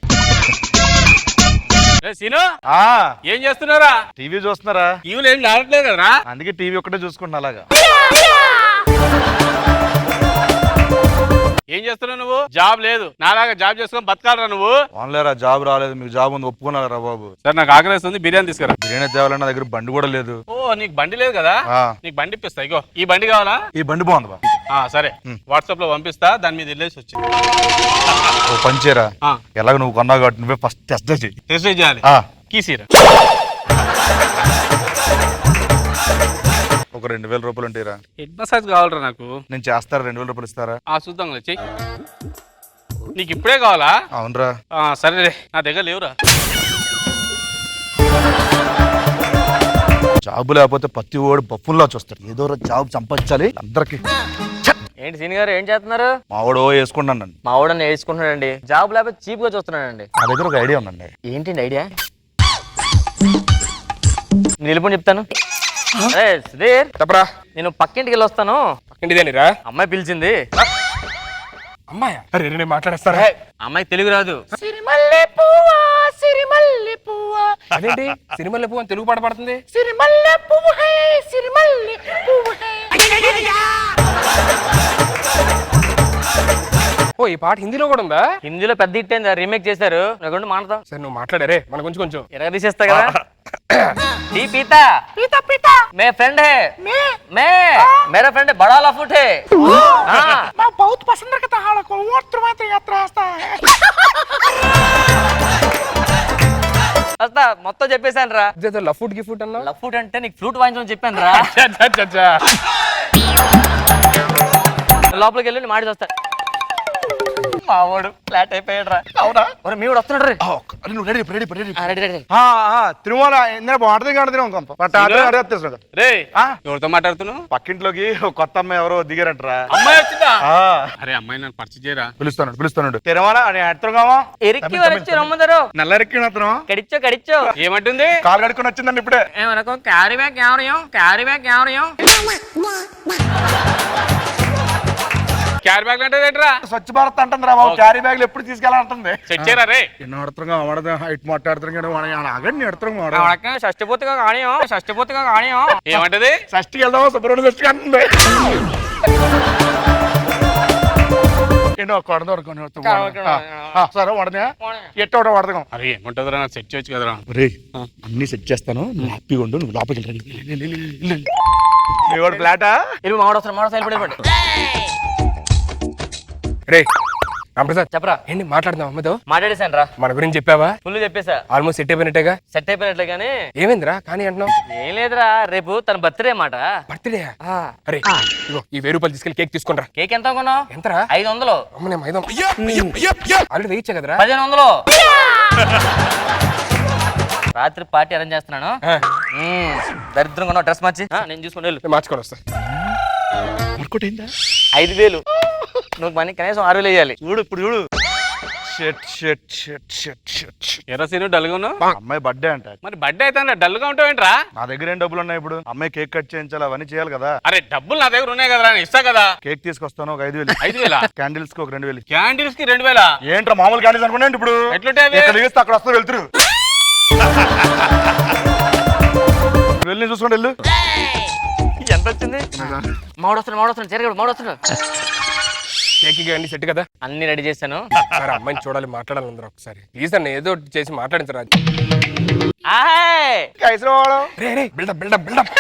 సీను ఆ ఏం చేస్తున్నారా? టీవీ చూస్తున్నారా? ఈవులు ఏం ఆడట్లేదు కదరా? అందుకే టీవీ ఒక్కటే చూసుకుంటున్నా అలాగా. ఏం చేస్తున్నావు నువ్వు? జాబ్ లేదు, నాలాగా జాబ్ చేసుకొని బతకాలరా నువ్వు. ఆన్లేరా జాబ్ రాలేదు, మీకు జాబ్ ఉంది ఒప్పుకున్నారా బాబు? సార్ నాకు ఆకలిస్తుంది, బిర్యానీ తీసుకురా. బిర్యానీ తేవాలన్నా దగ్గర బండి కూడా లేదు. ఓ నీకు బండి లేదు కదా? నీకు బండి ఇప్పిస్తా. ఇగో ఈ బండి కావాలా? ఈ బండి బాగుంది బా. సరే వాట్సాప్ లో పంపిస్తా, దాని మీద వెళ్ళేసి వచ్చింది. ఓ పంచేరా, ఎలాగ నువ్వు కొన్నావు కాబట్టి నువ్వే ఫస్ట్ టెస్ట్ చేయి. టెస్ట్ చేయాలి. కీసీరా ఒక 2000 రూపాయలు ఉంటాయిరా. హెడ్ మసాజ్ కావాలరా నాకు. నేను చేస్తారా? 2000 రూపాయలు ఇస్తారా? చూద్దాం చెయ్యి. నీకు ఇప్పుడే కావాలా? అవునరా. సరేలే, నా దగ్గర లేవురా. జాబ్ లేకపోతే ప్రతి ఓడు బొప్పుల్లా చూస్తాడు. ఏదో జాబ్ సంపాదించాలి అందరికి. ఏంటి సీని గారు ఏం చేస్తున్నారు? మావాడు వేసుకుంటాను. మా వాడని వేసుకుంటున్నాడండి. జాబ్ లేకపోతే చీప్ గా చూస్తున్నాడండి. నా దగ్గర ఒక ఐడియా ఉందండి. ఏంటండి ఐడియా? నిలుపుని చెప్తాను. సుధీర్ తప్పరా? నేను పక్కింటికి వెళ్ళి వస్తాను. పక్కింటిదేనిరా? అమ్మాయి పిలిచింది. అమ్మాయి? అరే నేను మాట్లాడేస్తారా? అమ్మాయికి తెలుగు రాదు. అదేంటి సిరిమల్లె పువ్వు అని తెలుగు పాట పడుతుంది? ఓ ఈ పాట హిందీలో కూడా ఉందా? హిందీలో పెద్ద హిట్ అయింది, రీమేక్ చేశారు. నాకుంటే మాట్లాడతాం. సరే నువ్వు మాట్లాడారే మన కొంచెం కొంచెం ఎరగ తీసేస్తా కదా. టీ पीता पीता पीता मैं फ्रेंड है मैं मेरा फ्रेंड है बड़ा लफुट है हाँ मैं बहुत पसंद करता हूँ को वो यात्रा వస్తా మొత్తం చెప్పేశాను రా. లఫుట్ గిఫుట్ అన్నా? లఫుట్ అంటే నీకు ఫ్లూట్ వాయించమని చెప్పాను రా. లోపలికి వెళ్ళి మాడి వస్తా. మావాడు ఫ్లాట్ అయిపోయాడు రా. అవునా? మీ వాడు వస్తున్నాడు రే. నువ్వు ready ready ready. Ready ready. Tirumala రే ఎవరితో మాట్లాడుతున్నావు? పక్కింట్లోకి కొత్త అమ్మాయి ఎవరో దిగారంటరా. అమ్మాయి వచ్చిందా? అరే అమ్మాయి నన్ను పరిచయం చేయరా. పిలుస్తాను. తిరుమల ఎత్తరుగామా ఎరికి వచ్చి రమ్మందరు. నల్లరెక్కి అతను కడిచ్చో కడిచ్చో. ఏమంటుంది? కాలు కడుక్కొని వచ్చిందండి ఇప్పుడే. ఏమనకో క్యారీ బ్యాగ్ ఎవరయం క్యారీ బ్యాగ్ అంటే ఏంట్రా? స్వచ్ఛ భారత్ అంటుంది రా బాబు. క్యారీ బ్యాగ్లు ఎప్పుడు తీసుకెళ్ళాలంటుంది. సెట్ చేయరా రే. ఎన్నో అడతరుగా అవడదా హైట్ మాట్లాడుతున్నాడు. షష్టిపూర్తిగా కాణియం ఏమంటది? షష్టికి వెళ్దామా సుబ్రహ్మణ్య షష్టికి అంటుంది. ఎన్నో సరే వడదా ఎట్ట వడదాం. అరే ఏముంటదిరా, నాకు సెట్ చేయొచ్చు కదరా. రే అన్ని సెట్ చేస్తాను, నువ్వు హ్యాపీగా ఉండు. నువ్వు లోపలికి వెళ్ళి ఫ్లాటా వెళ్ళి మావాడు రే రామప్రసాద్ చెప్పరా. ఏంటి మాట్లాడదాం అమ్మతో? మాట్లాడేశాను రా. మన గురించి చెప్పావా? ఫుల్ చెప్పేసా. ఆల్మోస్ట్ సెట్ అయిపోయినట్టేగా? సెట్ అయిపోయినట్లే కానీ ఏమైందిరా కానీ అంటున్నావు? ఏం లేదురా, రేపు తన బర్త్డే మాట. బర్త్డే? అరే ఇగో ఈ 1000 రూపాయలు తీసుకెళ్ళి కేక్ తీసుకుంటా. కేక్ ఎంత కొన్నావు? ఎంతరా? 500. అమ్మనే 500 ఆల్రెడీ వేయించా కదరా. 1500. రాత్రి పార్టీ అరేంజ్ చేస్తున్నాను. దరిద్రం కొన్నావు డ్రెస్ మార్చి. నేను చూసుకుని వెళ్ళు. మార్చుకొని వస్తా. 5000. నువ్వు మనీ కనీసం 6000 వేయాలి. చూడు ఇప్పుడు చూడు. ఎర్ర సీను డల్ గా ఉన్నావు. అమ్మాయి బర్త్డే అంట. మరి బర్త్డే అయితే డల్ గా ఉంటావేంట్రా? నా దగ్గర ఏం డబ్బులు ఉన్నాయి ఇప్పుడు? అమ్మాయి కేక్ కట్ చేయించాలి, అవన్నీ చేయాలి కదా. అరే డబ్బులు నా దగ్గర ఉన్నాయి కదరా, ఇస్తా కదా. కేక్ తీసుకొస్తాను ఒక 5000. 5000? క్యాండిల్స్ కి ఒక 2000. క్యాండిల్స్ కి 2000? ఏంట్రా మామూలు క్యాండిల్స్ అనుకున్నాండి ఇప్పుడు? ఎట్లుంటే ఇక్కడ వేస్తే అక్కడ వస్తా వెళ్తురు. వెళ్ళి చూసుకోండి వెళ్ళు. ఎంత వచ్చింది? మావడొస్తున్నాడు జరగడు మావడొస్తున్నాడు. కేక్ అన్ని సెట్ కదా, అన్ని రెడీ చేశాను. సరే అమ్మాయిని చూడాలి, మాట్లాడాలి అందరూ ఒకసారి. ప్లీజ్ అన్న ఏదో ఒకటి చేసి మాట్లాడించరా. రే రే బిల్డప్ బిల్డప్ బిల్డప్.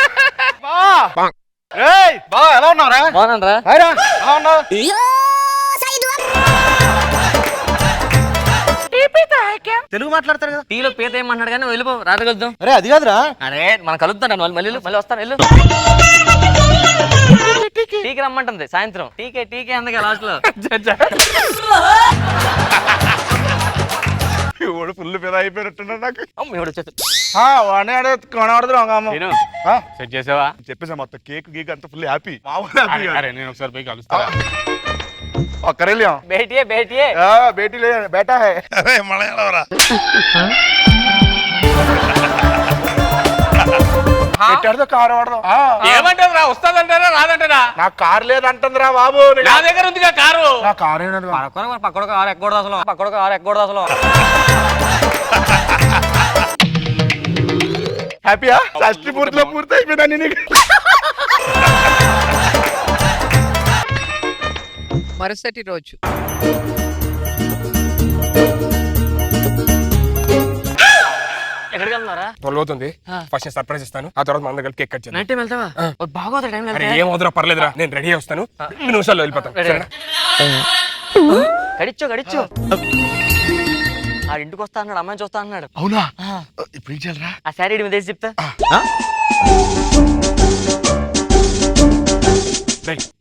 ఎలా ఉన్నావురా? బాగున్నారా? ఎలా ఉన్నావు? తెలుగు మాట్లాడతారు కదా. టీలో పీత ఏమన్నాడు కానీ వెళ్ళిపో, రాత్రి కలుద్దాం. అరే అది కాదురా. అరే మనం కలుద్దాం, మళ్ళీ వస్తాను వెళ్ళు. టీకి రమ్మంటుంది సాయంత్రం. టీకే అందుకే లాస్ట్ లో. ఫుల్ పెద్ద అయిపోయినట్టున్నా నాకు. ఎవడు వచ్చేసి వాడిని కొనబడదు సెట్ చేసావా? చెప్పేసా మొత్తం కేక్ గీక్ అంతా ఫుల్ హ్యాపీ. మామూలు అరే నేను ఒకసారి పోయి కలుస్తా. ఒక్కరే లేం. బేటియే బేటీ లే బేటా హై. అరే మలయాళవరా. పెట్టాడుతో కారు వాడదాం. ఏమంటారా? వస్తాదంటారా రాదంటారా? నాకు కారు లేదంటుందిరా బాబు. నా దగ్గర ఉందిగా కారు. నా కారు ఏంటది? పక్కడొక ఆరు ఎక్కకూడదు అసలు. హ్యాపీయా? షష్టి పూర్తిలో పూర్తి అయిపోయినా నీకు. మరుసటి రోజు ఎక్కడికి వెళ్తున్నారా? 12 అవుతుంది. ఫస్ట్ నేను సర్ప్రైజ్ ఇస్తాను, ఆ తర్వాత మన దగ్గర కేక్ కట్ చేద్దాం. నైట్ టైం వెళ్తావా? బాగోదు టైం. అరే ఏం వద్దురా, పర్లేదురా, నేను రెడీ వస్తాను. 2 నిమిషాల్లో వెళ్ళిపోతాను. సరేనా? గడిచో ఆ ఇంటికి వస్తా అన్నాడు, అమ్మాయిని చూస్తా అన్నాడు. అవునా? ఇప్పుడు ఏం చేయాలరా? ఆ శారీ మీద వేసి చెప్తా.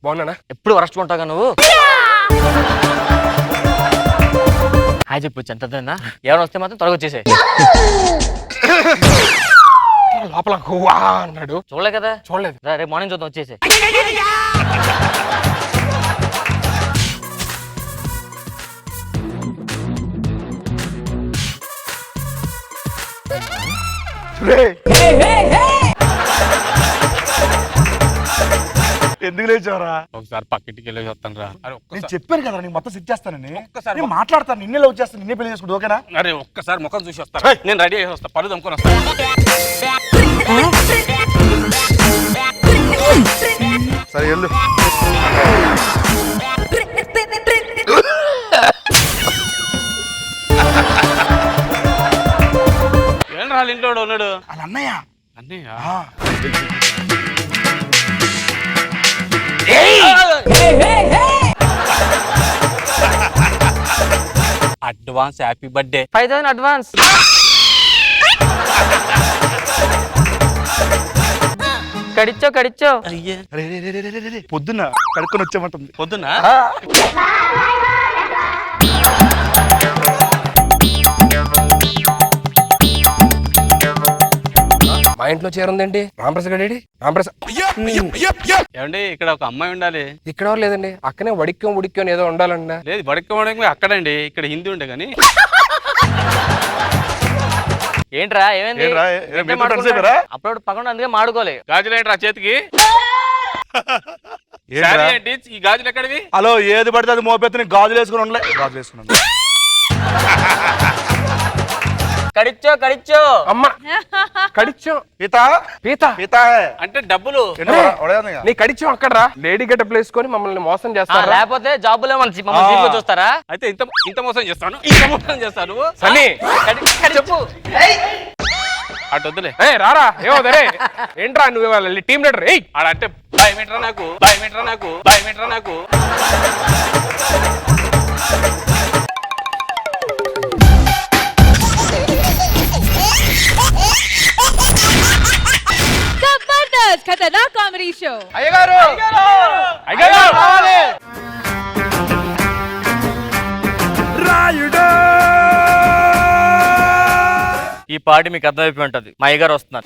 బాగున్నానా? ఎప్పుడు వరస్ట్ ఉంటావుగా నువ్వు. హాయ్ చెప్పొచ్చు ఎంత ఎవరైనా వస్తే మాత్రం త్వరగా వచ్చేసే. లోపల గువ్వా అన్నాడు. చూడలే కదా? చూడలేదు. రేపు మార్నింగ్ చూద్దాం వచ్చేసే. ఎందుకు లేచావరా? ఒకసారి పక్కింటికి వెళ్ళి వస్తాను రా. అరే నేను చెప్పాను కదా నీకు మొత్తం సెట్ చేస్తానని. నేను మాట్లాడతాను, నిన్నే లవ్ చేస్తాను, నిన్నే పెళ్లి చేసుకుంటా. ఓకేనా? అరే ఒక్కసారి ముఖం చూసి వస్తాను. నేను రెడీ అయ్యి వస్తా, పళ్ళు దమ్ముకొని వస్తాను. సరే వెళ్ళు. ఏం రా ఇంట్లో ఉన్నాడు? అది అన్నయ్య. అన్నయ్య అడ్వాన్స్ హ్యాపీ బర్త్డే. 5,000 అడ్వాన్స్. కడిచో పొద్దున్న కడుక్కొని వచ్చామంటుంది. పొద్దున్న మా ఇంట్లో చీర ఉందండి. రాంప్రసాద్ గడి ఏమండి ఇక్కడ ఒక అమ్మాయి ఉండాలి. ఇక్కడ లేదండి, అక్కనే ఉడిక్యం ఏదో ఉండాలండి. లేదు వడక అక్కడండి, ఇక్కడ హిందీ ఉండే కానీ. ఏంట్రా ఏమైంది? అప్పుడు పక్కన అందుకే మాడుకోలే. గాజులు ఏంట్రా చేతికి? ఏంటి ఈ గాజులు ఎక్కడివి? హలో, ఏది పడితే అది మోపెత్తుని గాజులు వేసుకుని ఉండలే. గాజులు వేసుకున్నాను. కడిచో అమ్మ కడిచో పీత అంటే డబ్బులు. నీ కడిచో అక్కడ రా. లేడీ గెటప్ వేసుకొని మమ్మల్ని మోసం చేస్తారా? లేకపోతే జాబులే మమ్మల్ని చూస్తారా? అయితే ఇంత మోసం చేస్తాను, సన్నీ చెప్పు. అటు వద్దులే. రారా ఏమోదరే. ఏంట్రా నువ్వు టీమ్ లీడర్? ఆడంటే భయమేట్రా నాకు. జబర్దస్త్ ఖతర్నాక్ కామెడీ షో. అయ్యగారు రాయుడు. ఈ పార్టీ మీకు అర్థమైపోయి ఉంటది. మా అయ్యగారు వస్తున్నారు.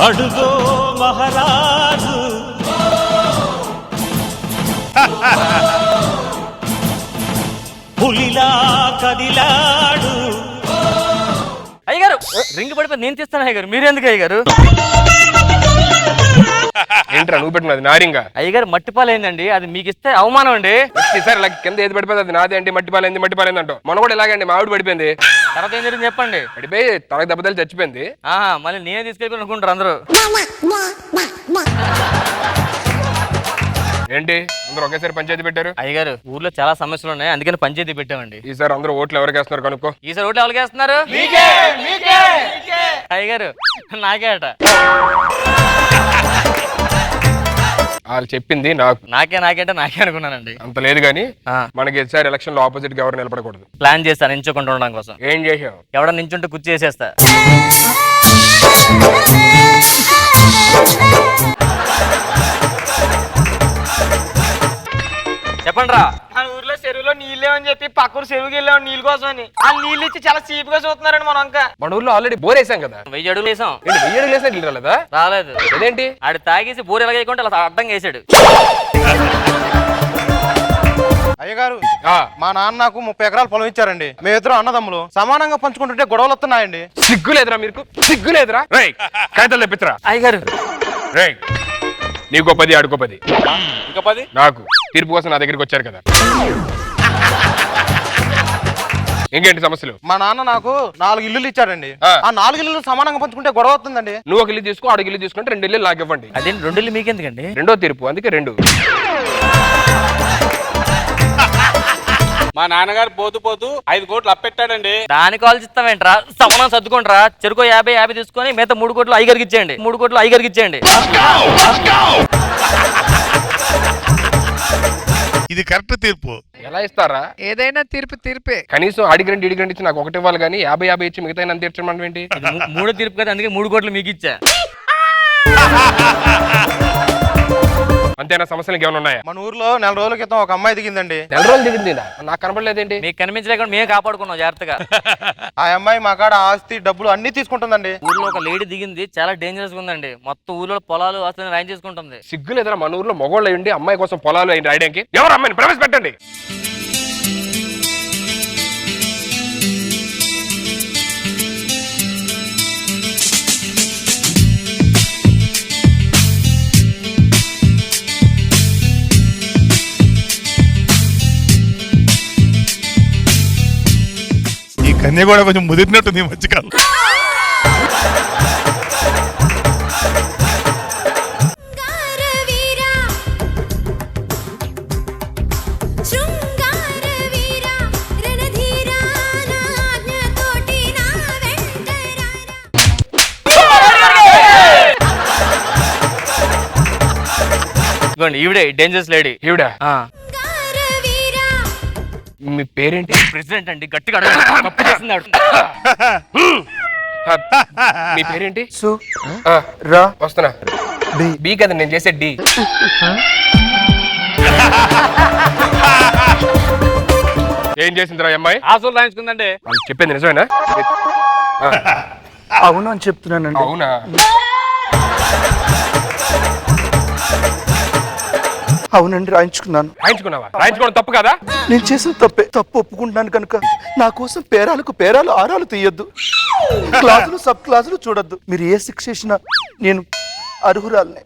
అడుగో మహారాజు పులిలా కదిలాడు. అయ్యగారు రింగ్ పడిపోయి నేను తీస్తాను. అయ్యగారు మీరెందుకు అయ్యగారు? ఏంట్రా నువ్వు పెట్టినది నారింగా? అయ్యగారు మట్టిపాలు ఏందండి, అది మీకు ఇస్తే అవమానం అండి. సార్ ఇలా కింద ఏది పడిపోయింది అది నాదే అండి, మట్టిపాలైంది మట్టిపాలైంది అంటావు. మొన్న కూడా ఇలాగండి మా ఆవిడ పడిపోయింది. తర్వాత ఏం జరిగింది చెప్పండి. పడిపోయి తనకు దెబ్బతలు చచ్చిపోయింది. మళ్ళీ నేనే తీసుకెళ్ళి అనుకుంటారు అందరూ. ఏంటి అందరూ ఒకేసారి పంచాయతీ పెట్టారు? అయ్యగారు ఊర్లో చాలా సమస్యలు ఉన్నాయి, అందుకని పంచాయతీ పెట్టామండి. ఈసారి అందరూ ఓట్లు ఎవరికి వేస్తున్నారు కనుక్కో. ఈసారి ఓట్లు ఎవరికి వేస్తున్నారు? అయ్యగారు నాకే అట. వాళ్ళు చెప్పింది నాకు. నాకే అంటే నాకే అనుకున్నానండి. అంత లేదు కానీ మనకి ఈసారి ఎలక్షన్ లో ఆపోజిట్ గా ఎవరు నిలబడకూడదు. ప్లాన్ చేస్తాను నించోకుండా ఉండడం కోసం. ఏం చేసావు? ఎవడ నించుంటే కుర్చీ చేసేస్తా. చెప్పండి రా. మన ఊర్లో చెరువులో నీళ్ళేమని చెప్పి పక్కూరు చెరువుకి వెళ్ళాం నీళ్ళ కోసం అని. ఆ నీళ్ళు ఇచ్చి చాలా చీప్ గా చూస్తున్నారండి మనం. ఇంకా మన ఊర్లో ఆల్రెడీ బోర్ వేసాం కదా. 1000 అడుగులు వేసాం. 1000 అడుగులు వేసినా నీళ్ళు రాలేదా? రాలేదు. అదేంటి? ఆడు తాగేసి బోర్ ఎలాగేయకుండా అలా అడ్డంగా వేసాడు. అయ్యగారు మా నాన్న నాకు 30 ఎకరాల పొలం ఇచ్చారండి. మేమిద్దరం అన్నదమ్ములు సమానంగా పంచుకుంటుంటే గొడవలు వస్తున్నాయండి. సిగ్గులేదురా మీకు? సిగ్గులేదురా? రేయ్ కాగితాలు తెప్పించరా. అయ్యగారు రేయ్ నీకో 10 ఆడుకో 10. ఇంకా 10 నాకు తీర్పు కోసం నా దగ్గరికి వచ్చారు కదా. ఇంకేంటి సమస్యలు? మా నాన్న నాకు 4 ఇల్లులు ఇచ్చాడండి. ఆ 4 ఇల్లులు సమానంగా పంచుకుంటే గొడవ అవుతుందండి. నువ్వు ఒక ఇల్లు తీసుకో, ఆడికి ఇల్లు తీసుకుంటే 2 ఇల్లు నాకు ఇవ్వండి. అదేంటి 2 ఇల్లు మీకెందుకండి? రెండో తీర్పు అందుకే 2. మా నాన్నగారు పోతూ 5 కోట్లు అప్పెట్టాడండి. దానికి ఆలోచిస్తామేంట్రా? సమానం సర్దుకుంటారా. చెరుకు 50 తీసుకొని మిగతా 3 కోట్లు అయ్యగారికి ఇచ్చేయండి. 3 కోట్లు అయ్యగారికి ఇచ్చేయండి. ఇది కరెక్ట్ తీర్పు. ఎలా ఇస్తారా? ఏదైనా తీర్పే. కనీసం అడిగి 2 ఇచ్చి నాకు 1 ఇవ్వాలి కానీ 50 ఇచ్చి మిగతా నన్ను తీర్చడం ఏంటి? ఇది 3వ తీర్పు కదా, అందుకే 3 కోట్లు మీకు ఇచ్చా. అంతేనా? సమస్యలు ఏమైనా ఉన్నాయా? మన ఊర్లో 4 రోజుల క్రితం ఒక అమ్మాయి దిగిందండి. 4 రోజులు దిగింది నాకు కనబడలేదేంటి? మీకు కనిపించలేకుండా మేము కాపాడుకున్నాం జాగ్రత్తగా. ఆ అమ్మాయి మా కాడ ఆస్తి డబ్బులు అన్ని తీసుకుంటుందండి. ఊర్లో ఒక లేడీ దిగింది, చాలా డేంజరస్ గా ఉందండి. మొత్తం ఊర్లో పొలాలు ఆస్తులను రాయం చేసుకుంటుంది. సిగ్గు లేదురా? మన ఊర్లో మగోళ్ళు అయ్యండి అమ్మాయి కోసం పొలాలు అయ్యి రాయడానికి. ఎవరు అమ్మాయిని ప్రవేశపెట్టండి. ఈ కన్య కూడా కొంచెం ముదిరినట్టుంది ఈ మధ్యకాలం. ఇదిగోండి ఈవిడే డేంజరస్ లేడీ. ఈవిడా? మీ పేరేంటి? ప్రెసిడెంట్ అండి, గట్టిగా అడగండి. తప్పు చేసింది ఆవిడ. మీ పేరేంటి? వస్తున్నా. బి కదా నేను చేసే డి. ఏం చేసిందిరా అమ్మాయి? ఆసులు రాయించుకుందండి. చెప్పింది నిజమేనా? అవును అని చెప్తున్నానండి. అవునా? అవునండి రాయించుకున్నాను. రాయించుకున్నావా? రాయించుకోవడం తప్పు కదా? నేను చేసిన తప్పు ఒప్పుకుంటున్నాను కనుక నా కోసం పేరాలు ఆరాలు తీయొద్దు. క్లాసులు సబ్ క్లాసులు చూడొద్దు. మీరు ఏ శిక్ష ఇచ్చినా నేను అర్హురాలనే.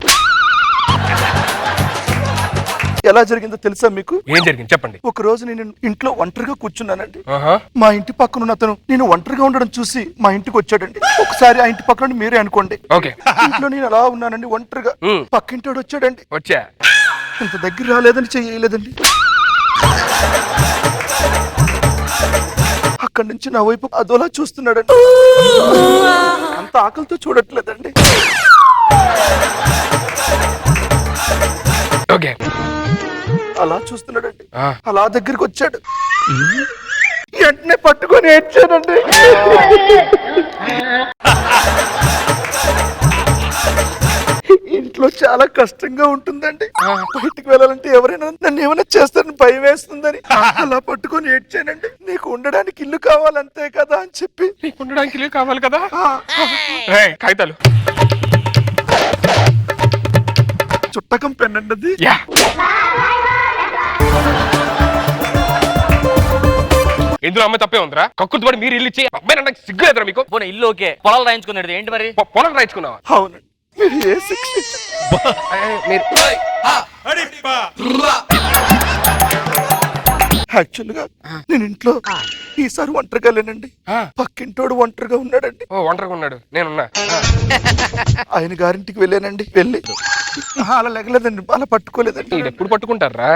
ఎలా జరిగిందో తెలుసా మీకు? ఏం జరిగింది చెప్పండి. ఒక రోజు నేను ఇంట్లో ఒంటరిగా కూర్చున్నానండి. మా ఇంటి పక్కన ఉన్న అతను నేను ఒంటరిగా ఉండడం చూసి మా ఇంటికి వచ్చాడండి. ఒకసారి ఆ ఇంటి పక్కన మీరే అనుకోండి. ఇంట్లో నేను అలా ఉన్నానండి ఒంటరిగా. పక్కింటోడు వచ్చాడండి. వచ్చా ఇంత దగ్గర రాలేదని చెయ్యలేదండి. అక్కడి నుంచి నా వైపు అదోలా చూస్తున్నాడండి. అంత ఆకలితో చూడట్లేదండి. ఓకే అలా చూస్తున్నాడండి. అలా దగ్గరికి వచ్చాడు. వెంటనే పట్టుకొని ఏడ్చానండి. ఇంట్లో చాలా కష్టంగా ఉంటుందండి. బయటికి వెళ్ళాలంటే ఎవరైనా నన్ను ఏమైనా చేస్తారని భయం వేస్తుందని అలా పట్టుకొని ఏడ్చానండి. నీకు ఉండడానికి ఇల్లు కావాలంతే కదా అని చెప్పి. నీకు ఉండడానికి ఇల్లు కావాలి కదా? కాగితాలు చుట్టకం పెన్నండి అది. ఇందులో అమ్మాయి తప్పే ఉందిరా? కక్కుర్తి పడి మీరు ఇల్లు ఇచ్చి అమ్మాయి నాకు సిగ్గు లేదురా మీకు? ఇల్లు ఓకే, పొలాలు రాయించుకున్నాడు ఏంటి మరి? పొలం రాయించుకున్నావా? అవునండి. మీరు ఏ శిక్ష మీరు యాక్చువల్ గా నేను ఇంట్లో ఈసారి ఒంటరిగా లేనండి. పక్కింటోడు ఒంటరిగా ఉన్నాడండి. ఓ ఒంటరిగా ఉన్నాడు, నేనున్నా. ఆయన గారింటికి వెళ్ళానండి. వెళ్ళి అలా లెగలేదండి, అలా పట్టుకోలేదండి. ఇది ఎప్పుడు పట్టుకుంటారా?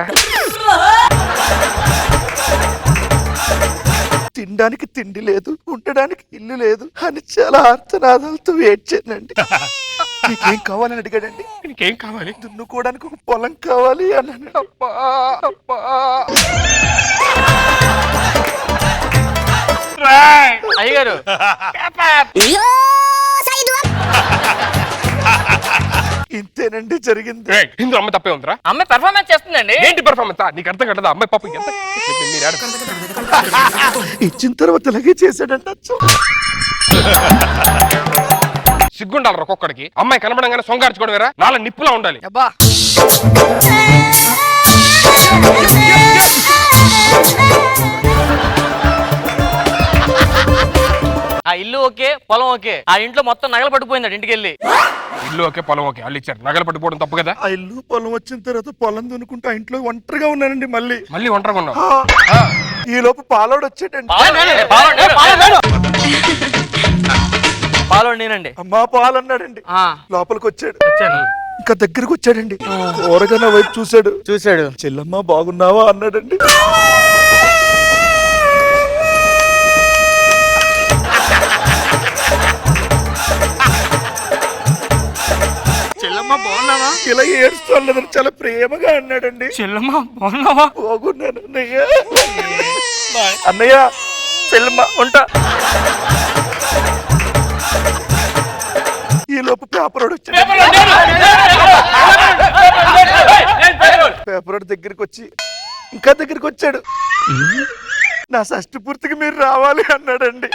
తినడానికి తిండి లేదు, ఉండడానికి ఇల్లు లేదు అని చాలా ఆర్తనాదాలతో ఏడ్చానండి. నీకేం కావాలని అడిగాడండి. నీకేం కావాలి? దున్నుకోవడానికి ఒక పొలం కావాలి అన్నాను. అబ్బా అబ్బా. అయ్యగారు ఇంతేనండి జరిగింది. ఇందులో అమ్మాయి తప్పే ఉందిరా? అమ్మాయి పెర్ఫార్మెన్స్ చేస్తుందండి. ఏంటి పర్ఫార్మెన్స్? నీకు అర్థం కట్టదా? అమ్మాయి పాపం ఎంత ఇచ్చిన తర్వాత ఇలాగే చేశాడంట. సిగ్గుండాలి ఒక్కొక్కడికి. అమ్మాయి కనబడంగానే సొంగార్చుకోవడం వేరా, నాలో నిప్పులా ఉండాలి. అబ్బా ఆ ఇల్లు ఓకే, పొలం ఓకే, ఆ ఇంట్లో మొత్తం నగలు పట్టుకుపోయింది ఇంటికి వెళ్ళి. ఇల్లు ఓకే, పొలం ఓకే, వాళ్ళు ఇచ్చారు. నగలు పట్టుకోవడం తప్పు కదా? ఆ ఇల్లు పొలం వచ్చిన తర్వాత పొలం దున్నుకుంటూ ఆ ఇంట్లో ఒంటరిగా ఉన్నానండి. మళ్ళీ ఒంటరిగా ఉన్నావు. ఈ లోపు పాలోడు వచ్చాడండి. పాలోడు నేనండి. అమ్మా పాలు అన్నాడండి. లోపలికి వచ్చాడు. ఇంకా దగ్గరకు వచ్చాడండి. ఓరగా నా వైపు చూశాడు. చెల్లమ్మ బాగున్నావా అన్నాడండి. చెల్లమ్మ బాగున్నావా? ఇలా ఏడుస్తోలేదని చాలా ప్రేమగా అన్నాడండి. చెల్లమ్మ బాగున్నావా? బాగున్నాను అన్నయ్య. అన్నయ్య చెల్లమ్మ ఉంటా. ఈ లోపు పేపరోడు వచ్చాడు. పేపరోడు దగ్గరికి వచ్చి ఇంకా దగ్గరికి వచ్చాడు. నా షష్టి పూర్తికి మీరు రావాలి అన్నాడండి.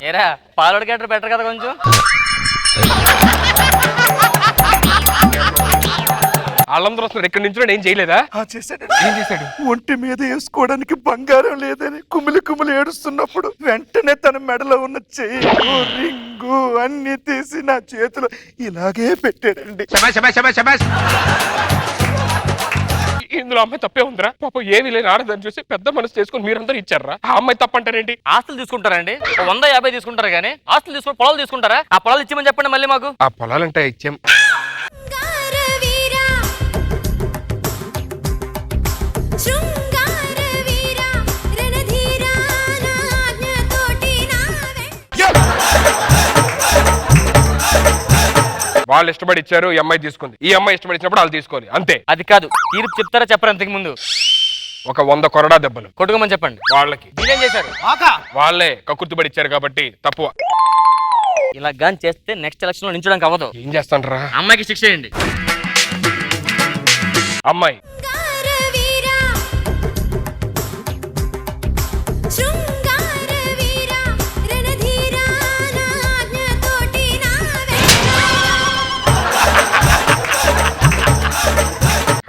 ఏరా పాలోడు గట్ర బెటర్ కదా కొంచెం. వాళ్ళందరూ వస్తున్నారు, ఎక్కడి నుంచి ఏం చేయలేదా? చేశాడు. ఏం చేశాడు? ఒంటి మీద వేసుకోవడానికి బంగారం లేదని కుమిలి ఏడుస్తున్నప్పుడు వెంటనే తన మెడలో ఉన్న చెయ్యి రింగు అన్ని తీసి నా చేతిలో ఇలాగే పెట్టాడండి. ఇందులో అమ్మాయి తప్పే ఉందిరా? పాప ఏమి లేని ఆడదని చూసి పెద్ద మనసు చేసుకుని మీరందరూ ఇచ్చారా? ఆ అమ్మాయి తప్పంటారేంటి? ఆస్తులు తీసుకుంటారండి, 150 తీసుకుంటారు కానీ ఆస్తులు తీసుకుని పొలాలు తీసుకుంటారా? ఆ పొలాలు ఇచ్చామని చెప్పండి మళ్ళీ మాకు. ఆ పొలాలంటే ఇచ్చాం. వాళ్ళు ఇష్టపడి ఇచ్చారు, ఈ అమ్మాయి తీసుకుంది. ఈ అమ్మాయి ఇష్టపడి ఇచ్చినప్పుడు వాళ్ళు తీసుకోవాలి, అంతే. అది కాదు, తీర్పు చెప్తారా చెప్పరా? ఇంతకు ముందు ఒక 100 కొరడా దెబ్బలు కొట్టుకోమని చెప్పండి. వాళ్ళకి మీరేం చేశారు? వాళ్ళే కక్కుర్తిపడి ఇచ్చారు కాబట్టి తప్పు. ఇలా గాని చేస్తే నెక్స్ట్ ఎలక్షన్ లో నించడానికి అవ్వదు. ఏం చేస్తాంటారా? అమ్మాయికి శిక్ష చేయండి. అమ్మాయి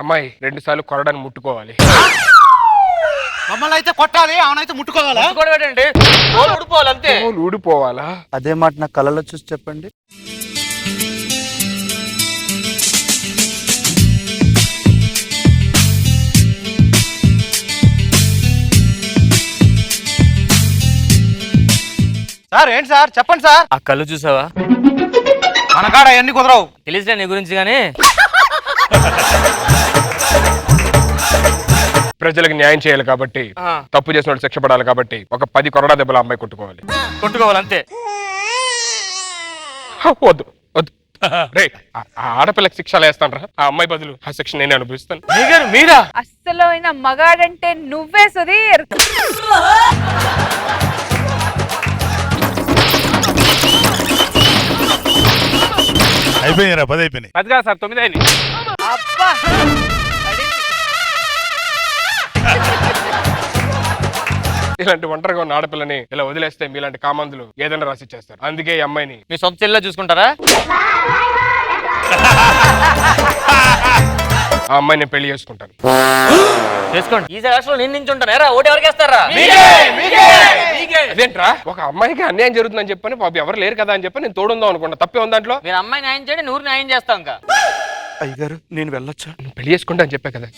అమ్మాయి 2 సార్లు కొరడాన్ని ముట్టుకోవాలి. మమ్మల్ని అయితే కొట్టాలి, అవునైతే ముట్టుకోవాలా? ఊడిపోవాలి అంతే. ఊడిపోవాలా? అదే మాట నా కళ్ళలో చూసి చెప్పండి. సార్ ఏంటి సార్ చెప్పండి సార్. ఆ కళ్ళు చూసావా? మనకాడ ఎన్ని కుదరవు. తెలిసినా నీ గురించి గానీ ప్రజలకు న్యాయం చేయాలి కాబట్టి, తప్పు చేసిన శిక్ష పడాలి కాబట్టి ఒక 10 కొరడా దెబ్బలు అమ్మాయి కొట్టుకోవాలి అంతే. వద్దు వద్దు రే, ఆడపిల్లకి శిక్ష వేస్తాను. ఆ అమ్మాయి బదులు ఆ శిక్ష నేనే అనుభవిస్తాను. మీరా? అస్సలు అయిన మగాడంటే నువ్వే సుధీర్. అయిపోయినారా? 10 అయిపోయినాయి. 10 కాదు సార్, 9 అయినాయి. అబ్బా ఇలాంటి ఒంటరిగా ఉన్న ఆడపిల్లని ఇలా వదిలేస్తే మీలాంటి కామందులు ఏదైనా రాసి చేస్తారు. అందుకే ఈ అమ్మాయిని మీ సొంత చెల్లిలా చూసుకుంటారా? ఆ అమ్మాయి నేను పెళ్లి చేసుకుంటాను. చేసుకోండి. ఈ రాష్ట్రంలో నేను నించుంటాను. ఎరా ఓటు ఎవరికి వేస్తారా? అదేంట్రా, ఒక అమ్మాయికి అన్యాయం జరుగుతుందని చెప్పని పాపం ఎవరు లేరు కదా అని చెప్పి నేను తోడుందాం అనుకుంటా. తప్పే ఉంది దాంట్లో? మీరు అమ్మాయి న్యాయం చేయండి, నూరు న్యాయం చేస్తాం. ఇంకా అయ్యగారు నేను వెళ్ళొచ్చా? నువ్వు పెళ్లి చేసుకుంటా అని చెప్పా కదా.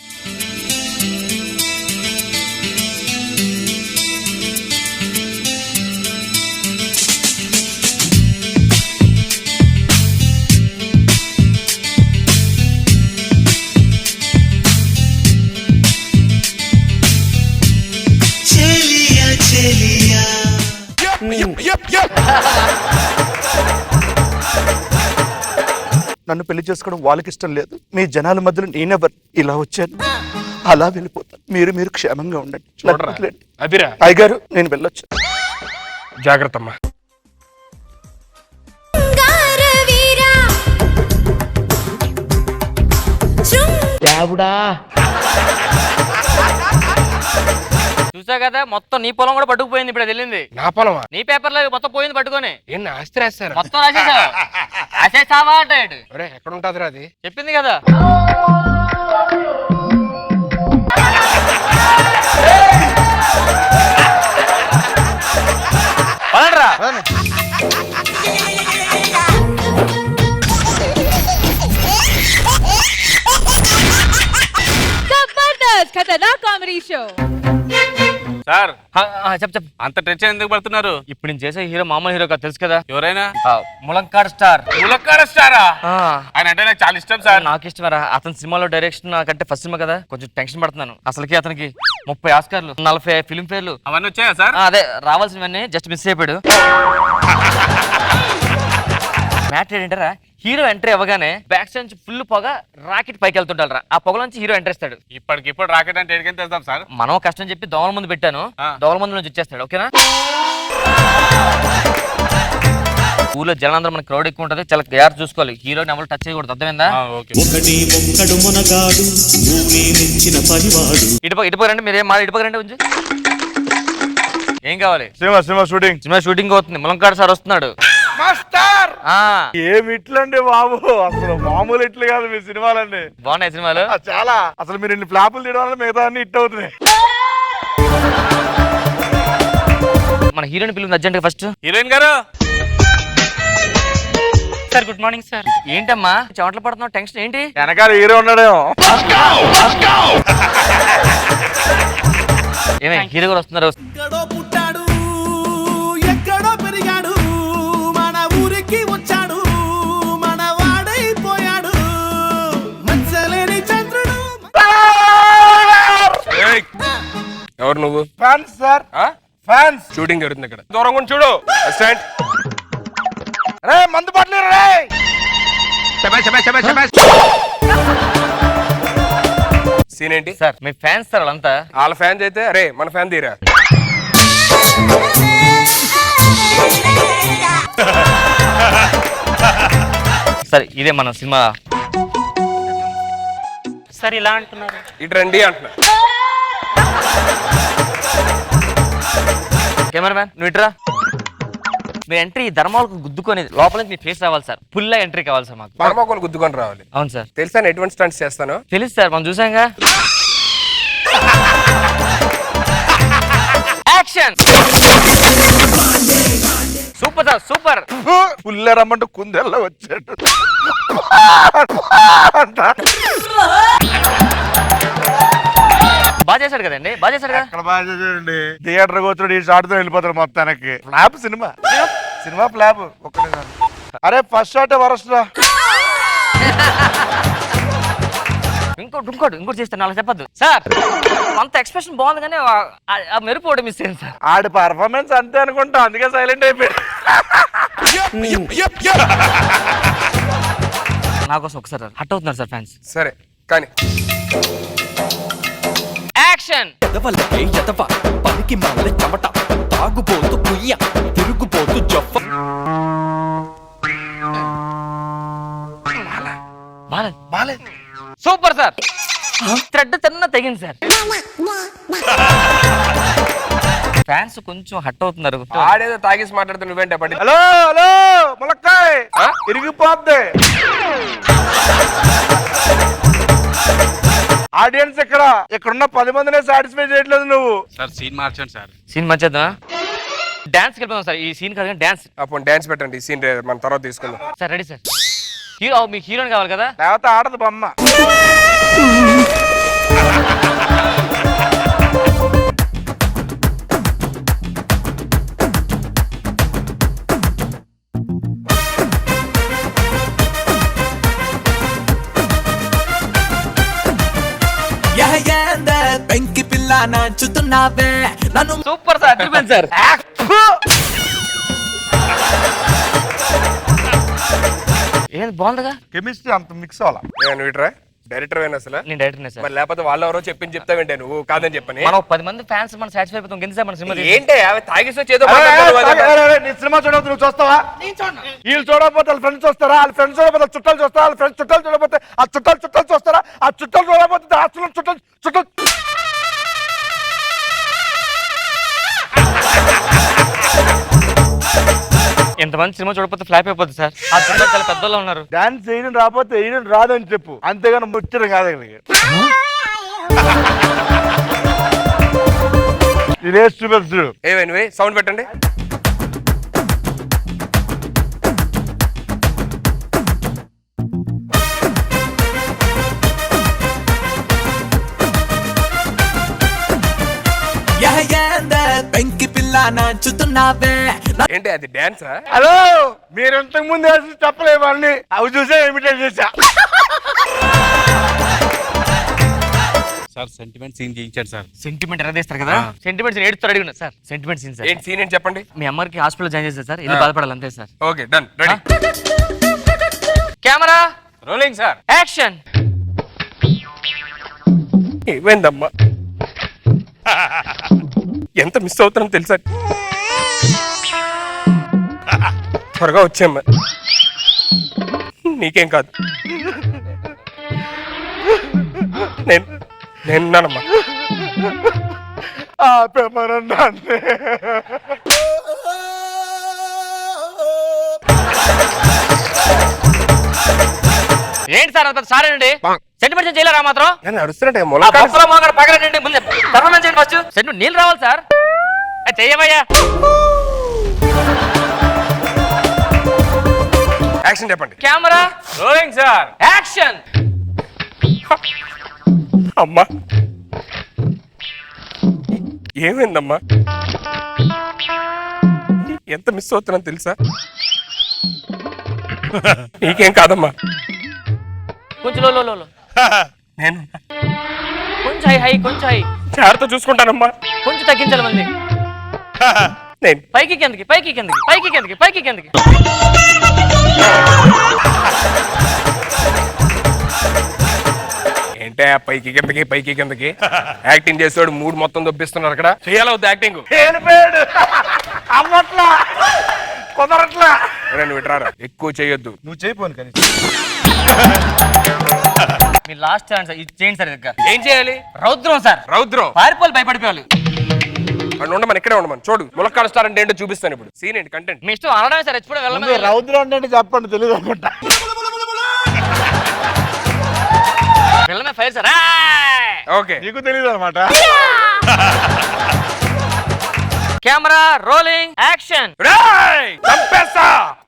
నన్ను పెళ్లి చేసుకోవడం వాళ్ళకి ఇష్టం లేదు. మీ జనాల మధ్యలో నేనెవరు ఇలా వచ్చాను, అలా వెళ్ళిపోతాను. మీరు క్షేమంగా ఉండండి. అభిరా, అయ్యగారు నేను వెళ్ళొచ్చా? జాగ్రత్త అమ్మా. చూసా కదా, మొత్తం నీ పొలం కూడా పట్టుకుపోయింది. ఇప్పుడు వెళ్ళింది నా పొలమా? నీ పేపర్ లో మొత్తం పోయింది పట్టుకొని. ఏం ఆస్తి రాస్తారా? మొత్తం రాసేసావా అంటే ఎక్కడ ఉంటదిరా అది? చెప్పింది కదా. జబర్దస్త్ ఖతర్నాక్ కామెడీ షో. సార్ చెప్పు. అంత టెన్షన్ ఎందుకు పడుతున్నారు? ఇప్పుడు నేను చేసే హీరో మామూలు హీరో కాదు, తెలుసు కదా. ఎవరైనా? ములంకాడ్ స్టార్. ములక్కాడ స్టారా? ఆయన అంటే నాకు చాలా ఇష్టం సార్. నాకు ఇష్టమరా. అతని సినిమాలో డైరెక్షన్ నాకంటే ఫస్ట్ సినిమా కదా, కొంచెం టెన్షన్ పడుతున్నాను. అసలుకి అతనికి 30 ఆస్కార్లు, 40 ఫిల్మ్ ఫేర్లు అవన్నీ వచ్చాయా సార్? అదే రావాల్సినవన్నీ జస్ట్ మిస్ అయిపోయాడు. మ్యాటర్ ఏంటరా, హీరో ఎంట్రీ అవ్వగానే బ్యాక్ సైడ్ నుంచి ఫుల్ పొగ రాకెట్ పైకి వెళ్తుంటారా. ఆ పొగ నుంచి హీరో ఎంట్రీ ఇస్తాడు. ఇప్పటికిప్పుడు రాకెట్ అంటే ఎడికని తెలుస్తాం సార్. మనం కష్టం చెప్పి దోమల ముందు పెట్టాను, దోమల ముందు నుంచి ఇచ్చేస్తాడు. ఓకేనా? ఊళ్ళో జనాలందరూ మన క్రౌడ్ ఎక్కువ ఉంటుంది, చాలా కేర్ చూసుకోవాలి. హీరోని ఎవరు టచ్ చేయకూడదు, అర్థమైందా? ఇటుపక్క రండి, మీరేం మాట ఇటుపక్క రండి. కొంచెం ఏం కావాలి? సినిమా షూటింగ్ అవుతుంది. ములంకాడు సార్ వస్తున్నాడు. ఏమి ఇట్లండి బాబు, అసలు మామూలు ఇట్లు కాదు మీ సినిమాలండి. బాగున్నాయి సినిమాలు చాలా. అసలు మీరు ఇన్ని ఫ్లాపులు తీయడం వల్ల మిగతా అన్ని హిట్ అవుతున్నాయి. మన హీరోయిన్ పిల్లలు అర్జెంట్ గా ఫస్ట్. హీరోయిన్ గారు సార్ గుడ్ మార్నింగ్ సార్. ఏంటమ్మా చెమటలు పడుతున్నావు, టెన్షన్ ఏంటి? వెనకాల హీరో ఉన్నాడేమో. ఏమే హీరో కూడా వస్తున్నారు. ఎక్కడో పుట్టాడు, ఎక్కడో పెరిగాడు, మన ఊరికి వచ్చాడు, మన వాడైపోయాడు, మచ్చలేని చంద్రుడు. ఎవరు నువ్వు? Fans sir, fans. షూటింగ్ జరుగుతుంది ఇక్కడ, దూరం కొంచెం చూడు. అసిస్టెంట్ రే మందు పట్టలేరు రే. సీన్ ఏంటి సార్? మీ ఫ్యాన్స్ సార్ వాళ్ళంతా. వాళ్ళ ఫ్యాన్స్ అయితే రే మన ఫ్యాన్ తీరా. సరే ఇదే మన సినిమా సార్. ఇలా అంటున్నారు, ఇటు రండి అంటున్నా. కెమెరామ్యాన్ నువ్వు ఇట్రా. మీ ఎంట్రీ ధర్మాలకు గుద్దుకొని లోపల నుంచి మీ ఫేస్ రావాలి సార్. ఫుల్ ఎంట్రీ కావాలి సార్ మాకు. పరమాకోలు గుద్దుకొని రావాలి. అవును సార్. తెలుసా ఎటువంటి స్టంట్స్ చేస్తాను? తెలుసు సార్, మనం చూసాంగా. యాక్షన్. Super sir, super. పుల్ల రమ్మంటూ కుందెల్లో వచ్చాడు. బాగా చేశాడు కదండి, బాగా చేశాడు కదా. అక్కడ బాగా చేశాడండి. థియేటర్ వచ్చాడు, ఈ షాట్ తో వెళ్ళిపోతాడు మొత్తానికి. Flop cinema flop. అరే ఫస్ట్ షాట్ వరస్ట్ రా. ఇంకోటి చేస్తాను, నాకు చెప్పద్దు సార్. అంత ఎక్స్ప్రెషన్ బాగుంది కానీ ఆ మెరుపు ఒకటి మిస్ అయింది సార్. ఆడి పర్ఫార్మెన్స్ అంతే అనుకుంటా, అందుకే సైలెంట్ అయిపోయాడు. నా కోసం ఒకసారి హట్ అవుతున్నారు సార్ ఫ్యాన్స్. సరే కానీ యాక్షన్. పనికి మాల చెమట తాగుబోతు కుయ్య తిరుగుబోతు జొప్ప. Super sir. థ్రెడ్ తిన్న తెగింది సార్. ఫ్యాన్స్ కొంచెం హట్ అవుతున్నారు. ఆడేదో తాగేసి మాట్లాడుతూ నువ్వేంటే పడి. హలో ములక్కాయ్ ఇరిగిపోద్ది. ఆడియన్స్ ఇక్కడ ఉన్న 10 మందినే సాటిస్ఫై చేయట్లేదు నువ్వు. సార్ సీన్ మార్చండి సార్. సీన్ మంచిదా? డాన్స్ వెళ్ళిపోదాం సార్. ఈ సీన్ కాదు డాన్స్. అప్పుడు డాన్స్ పెట్టండి. ఈ సీన్ మన తర్వాత తీసుకుందాం. Sir ready sir. హీరో మీకు హీరోయిన్ కావాలి కదా? లేకపోతే ఆడదు బొమ్మ. పెంకి పిల్ల నాచుతున్నావే నన్ను. Super sir. చూపండి సార్. ఏది బాగుందిగా? కెమిస్ట్రీ అంత మిక్స్ అవ్వాలా? నువ్వు ఇట్రా డైరెక్టర్ అయినా అసలు. నేను డైరెక్టర్ సార్. మరి లేకపోతే వాళ్ళు ఎవరో చెప్పింది చెప్తావేంటే నువ్వు కాదని చెప్పని. మనం 10 మంది ఫ్యాన్స్ మనం సాటిస్ఫై అయిపోతాం. ఎందుకు సార్ మన సినిమా ఏంటి అవి తాగిసో చేదో నీ సినిమా చూడవద్దు, నువ్వు చూస్తావా? వీళ్ళు చూడకపోతే వాళ్ళ ఫ్రెండ్స్ చూస్తారా? వాళ్ళ ఫ్రెండ్స్ చూడకపోతే చుట్టాలు చూస్తారా? వాళ్ళ ఫ్రెండ్స్ చుట్టాలు చూడకపోతే ఆ చుట్టాలు చూస్తారా? ఆ చుట్టాలు చూడకపోతే హాస్టల్ చుట్టాలు. ఎంతమంది సినిమా చూడకపోతే ఫ్లాప్ అయిపోతుంది సార్. ఆ చుట్టాలు చాలా పెద్దలో ఉన్నారు. డాన్స్ చేయడం రాకపోతే వేయడం రాదని చెప్పు, అంతేగాని ముచ్చడం కాదు. ఇదే చూపిస్తు. ఏవే సౌండ్ పెట్టండి. పెంకి పిల్ల నాచుతున్నావే. ఏంటి అది డాన్సా? హలో, మీరు ఇంతకు ముందు వేసి చెప్పలేము అన్ని. అవి చూసే ఇమిటేట్ చేశా. సార్ సెంటిమెంట్ సీన్ చేయించాడు సార్. సెంటిమెంట్ ఎలా తీస్తారు కదా? సెంటిమెంట్ సీన్ ఏడుస్తారు అడిగిన సార్. Sentiment scene sir. ఏంటి సీన్ ఏంటి చెప్పండి. మీ అమ్మకి హాస్పిటల్ జాయిన్ చేస్తారు సార్. ఇది బాధపడాలి అంతే sir. Okay done ready. Camera rolling sir. Action. ఏమైందమ్మా? ఎంత మిస్ అవుతానో తెలుసా? త్వరగా వచ్చేమ్మా. నీకేం కాదు, నేనున్నానమ్మా. ఏంటి సార్ అంత సార్ అండి? సెంటిమెంట్ చేయలేరా మాత్రం? అరుస్తున్నట్టే పగలండి ముందు పర్ఫార్మెన్స్ చేయండి ఫస్ట్. సెంటు నీళ్ళు రావాలి సార్. చెయ్యమయ్యా. యాక్షన్ చెప్పండి. Camera rolling sir. యాక్షన్. అమ్మా ఏమైందమ్మా? ఎంత మిస్ అవుతున్నాను తెలుసా? నీకేం కాదమ్మా. కొంచెం లో నేను కొంచెం హై కొంచెం హై. జాగ్రత్త చూసుకుంటానమ్మా. కొంచెం తగ్గించాలి మళ్ళీ. నేను పైకి కిందకి పైకి కిందకి పైకి కిందకి పైకి కిందకి. ఏంటే పైకి కిందకి యాక్టింగ్ చేసేవాడు మూడు మొత్తం దొబ్బిస్తున్నారు అక్కడ. చేయాలా వద్దు యాక్టింగ్? అమ్మట్లా కుదరట్లా. నువ్వు ఇట్రారా, ఎక్కువ చేయొద్దు. నువ్వు చేయపోను కానీ. మీ లాస్ట్ ఛాన్స్ ఇది చేయండి సార్. దగ్గర ఏం చేయాలి? రౌద్రం సార్. రౌద్రం పారిపోవాలి, భయపడిపోవాలి. ఉండమని ఇక్కడే ఉండమని చూడు. ములక్కాడ స్టార్ అంటే ఏంటో చూపిస్తాను ఇప్పుడు. సీన్ ఏంటి? కంటెంట్ మీ ఇష్టం. అనడమే సార్. ఎప్పుడు వెళ్ళమని. రౌద్రం అంటే చెప్పండి, తెలియదు అనుకుంటా. వెళ్ళమే ఫైర్ సార్. ఓకే, నీకు తెలియదు అనమాట. Camera rolling action. చంపేస్తా.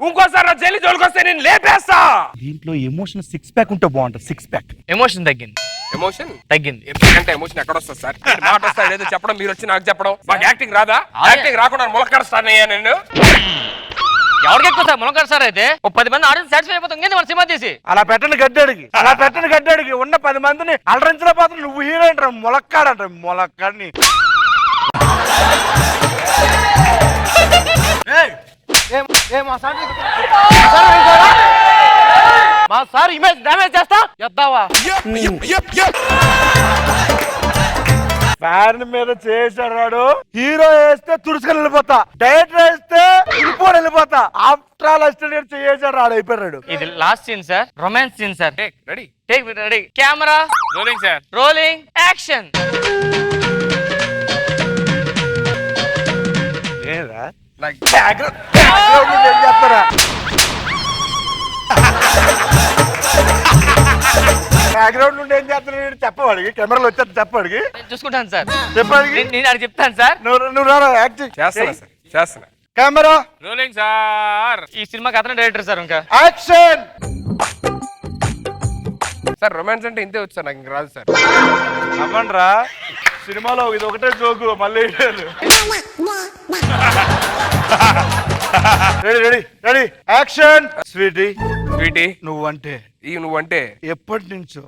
ఇంకోసారి నా జైలు జోలికొస్తే నేను లేపేస్తా. దీంట్లో ఎమోషన్ 6 ప్యాక్ ఉంటే బాగుంటుంది. 6 ప్యాక్. ఎమోషన్ తగ్గింది. ఎమోషన్ తగ్గింది. ఎందుకంటే ఎమోషన్ ఎక్కడ వస్తుంది సార్? మాట వస్తాడు ఏదో చెప్పడం, మీరు వచ్చి నాకు చెప్పడం. మాకు యాక్టింగ్ రాదా? యాక్టింగ్ రాకుండా ములక్కాడ స్టార్ అయ్యా నేను. ఎవరికి ఎక్కువ సార్? ములక్కాడ సార్ అయితే 10 మంది ఆడియన్స్ సాటిస్ఫై అయిపోతుంది. మన సినిమా తీసి అలా పెట్టండి గడ్డడికి ఉన్న 10 మందిని అలరించిన పాత్ర నువ్వు హీరో అంటారు. ములక్కాడంట. ములక్కాడిని మా సార్ ఇమేజ్ డ్యామేజ్ చేస్తా చెప్తావా? ఫ్యాన్ మీద చేశాడు వాడు. హీరో వేస్తే తుడుచుకొని వెళ్ళిపోతా, డైరెక్టర్ వేస్తే వెళ్ళిపోని వెళ్ళిపోతా. ఆఫ్టర్ ఆల్ అసిస్టెంట్ చేశాడు రాడు, అయిపోయాడు. ఇది last scene sir. Romance scene sir. Ready take ready. Camera rolling sir. Rolling action. చెప్తారా బ్యాక్గ్రౌండ్ నుండి ఏం చేస్తున్నాడు చెప్పవాడికి, కెమెరాలు వచ్చారు చెప్పవాడికి, నేను చూసుకుంటాను సార్. చెప్పాడికి. నేను అది చెప్తాను సార్. నువ్వు రా యాక్ట్ చేస్తున్నా సార్ చేస్తున్నా. Camera rolling sir. ఈ సినిమాకి అతనే డైరెక్టర్ సార్. ఇంకా యాక్షన్. సార్ రొమాన్స్ అంటే ఇంతే వచ్చు సార్, నాకు ఇంక రాదు సార్. అవ్వండి రా, సినిమాలో ఇది ఒకటే జోకు మళ్ళీ. Ready ready ready action. Sweetie sweetie నువ్వంటే నువ్వంటే ఎప్పటి నుంచో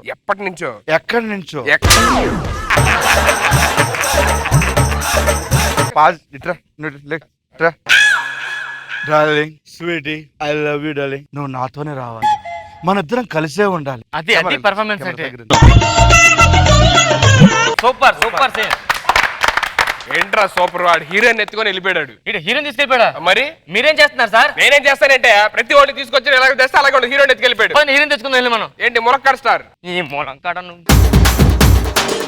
ఎక్కడి నుంచో పాజ్ ఇట్రా ఇట్రా. Darling sweetie I love you darling. నువ్వు నాతోనే రావాలి, మన ఇద్దరం కలిసే ఉండాలి. అది పర్ఫార్మెన్స్ అంటే. Super super scene. ఏంట్రా సూపర్, వాడు హీరోయిన్ ఎత్తుకొని వెళ్ళిపోయాడు. హీరోయిన్ తీసుకెళ్ళిపోయాడా? మరి మీరేం చేస్తున్నారు సార్? నేనేం చేస్తానంటే ప్రతి వాడిని తీసుకొచ్చి ఎలాగ తెస్తే అలాగే హీరోయిన్ ఎత్తుకెళ్ళిపోయాడు. హీరోయిన్ తెచ్చుకుందాం వెళ్ళి మనం. ఏంటి ములక్కాడ స్టార్? ఈ మూలంకాడ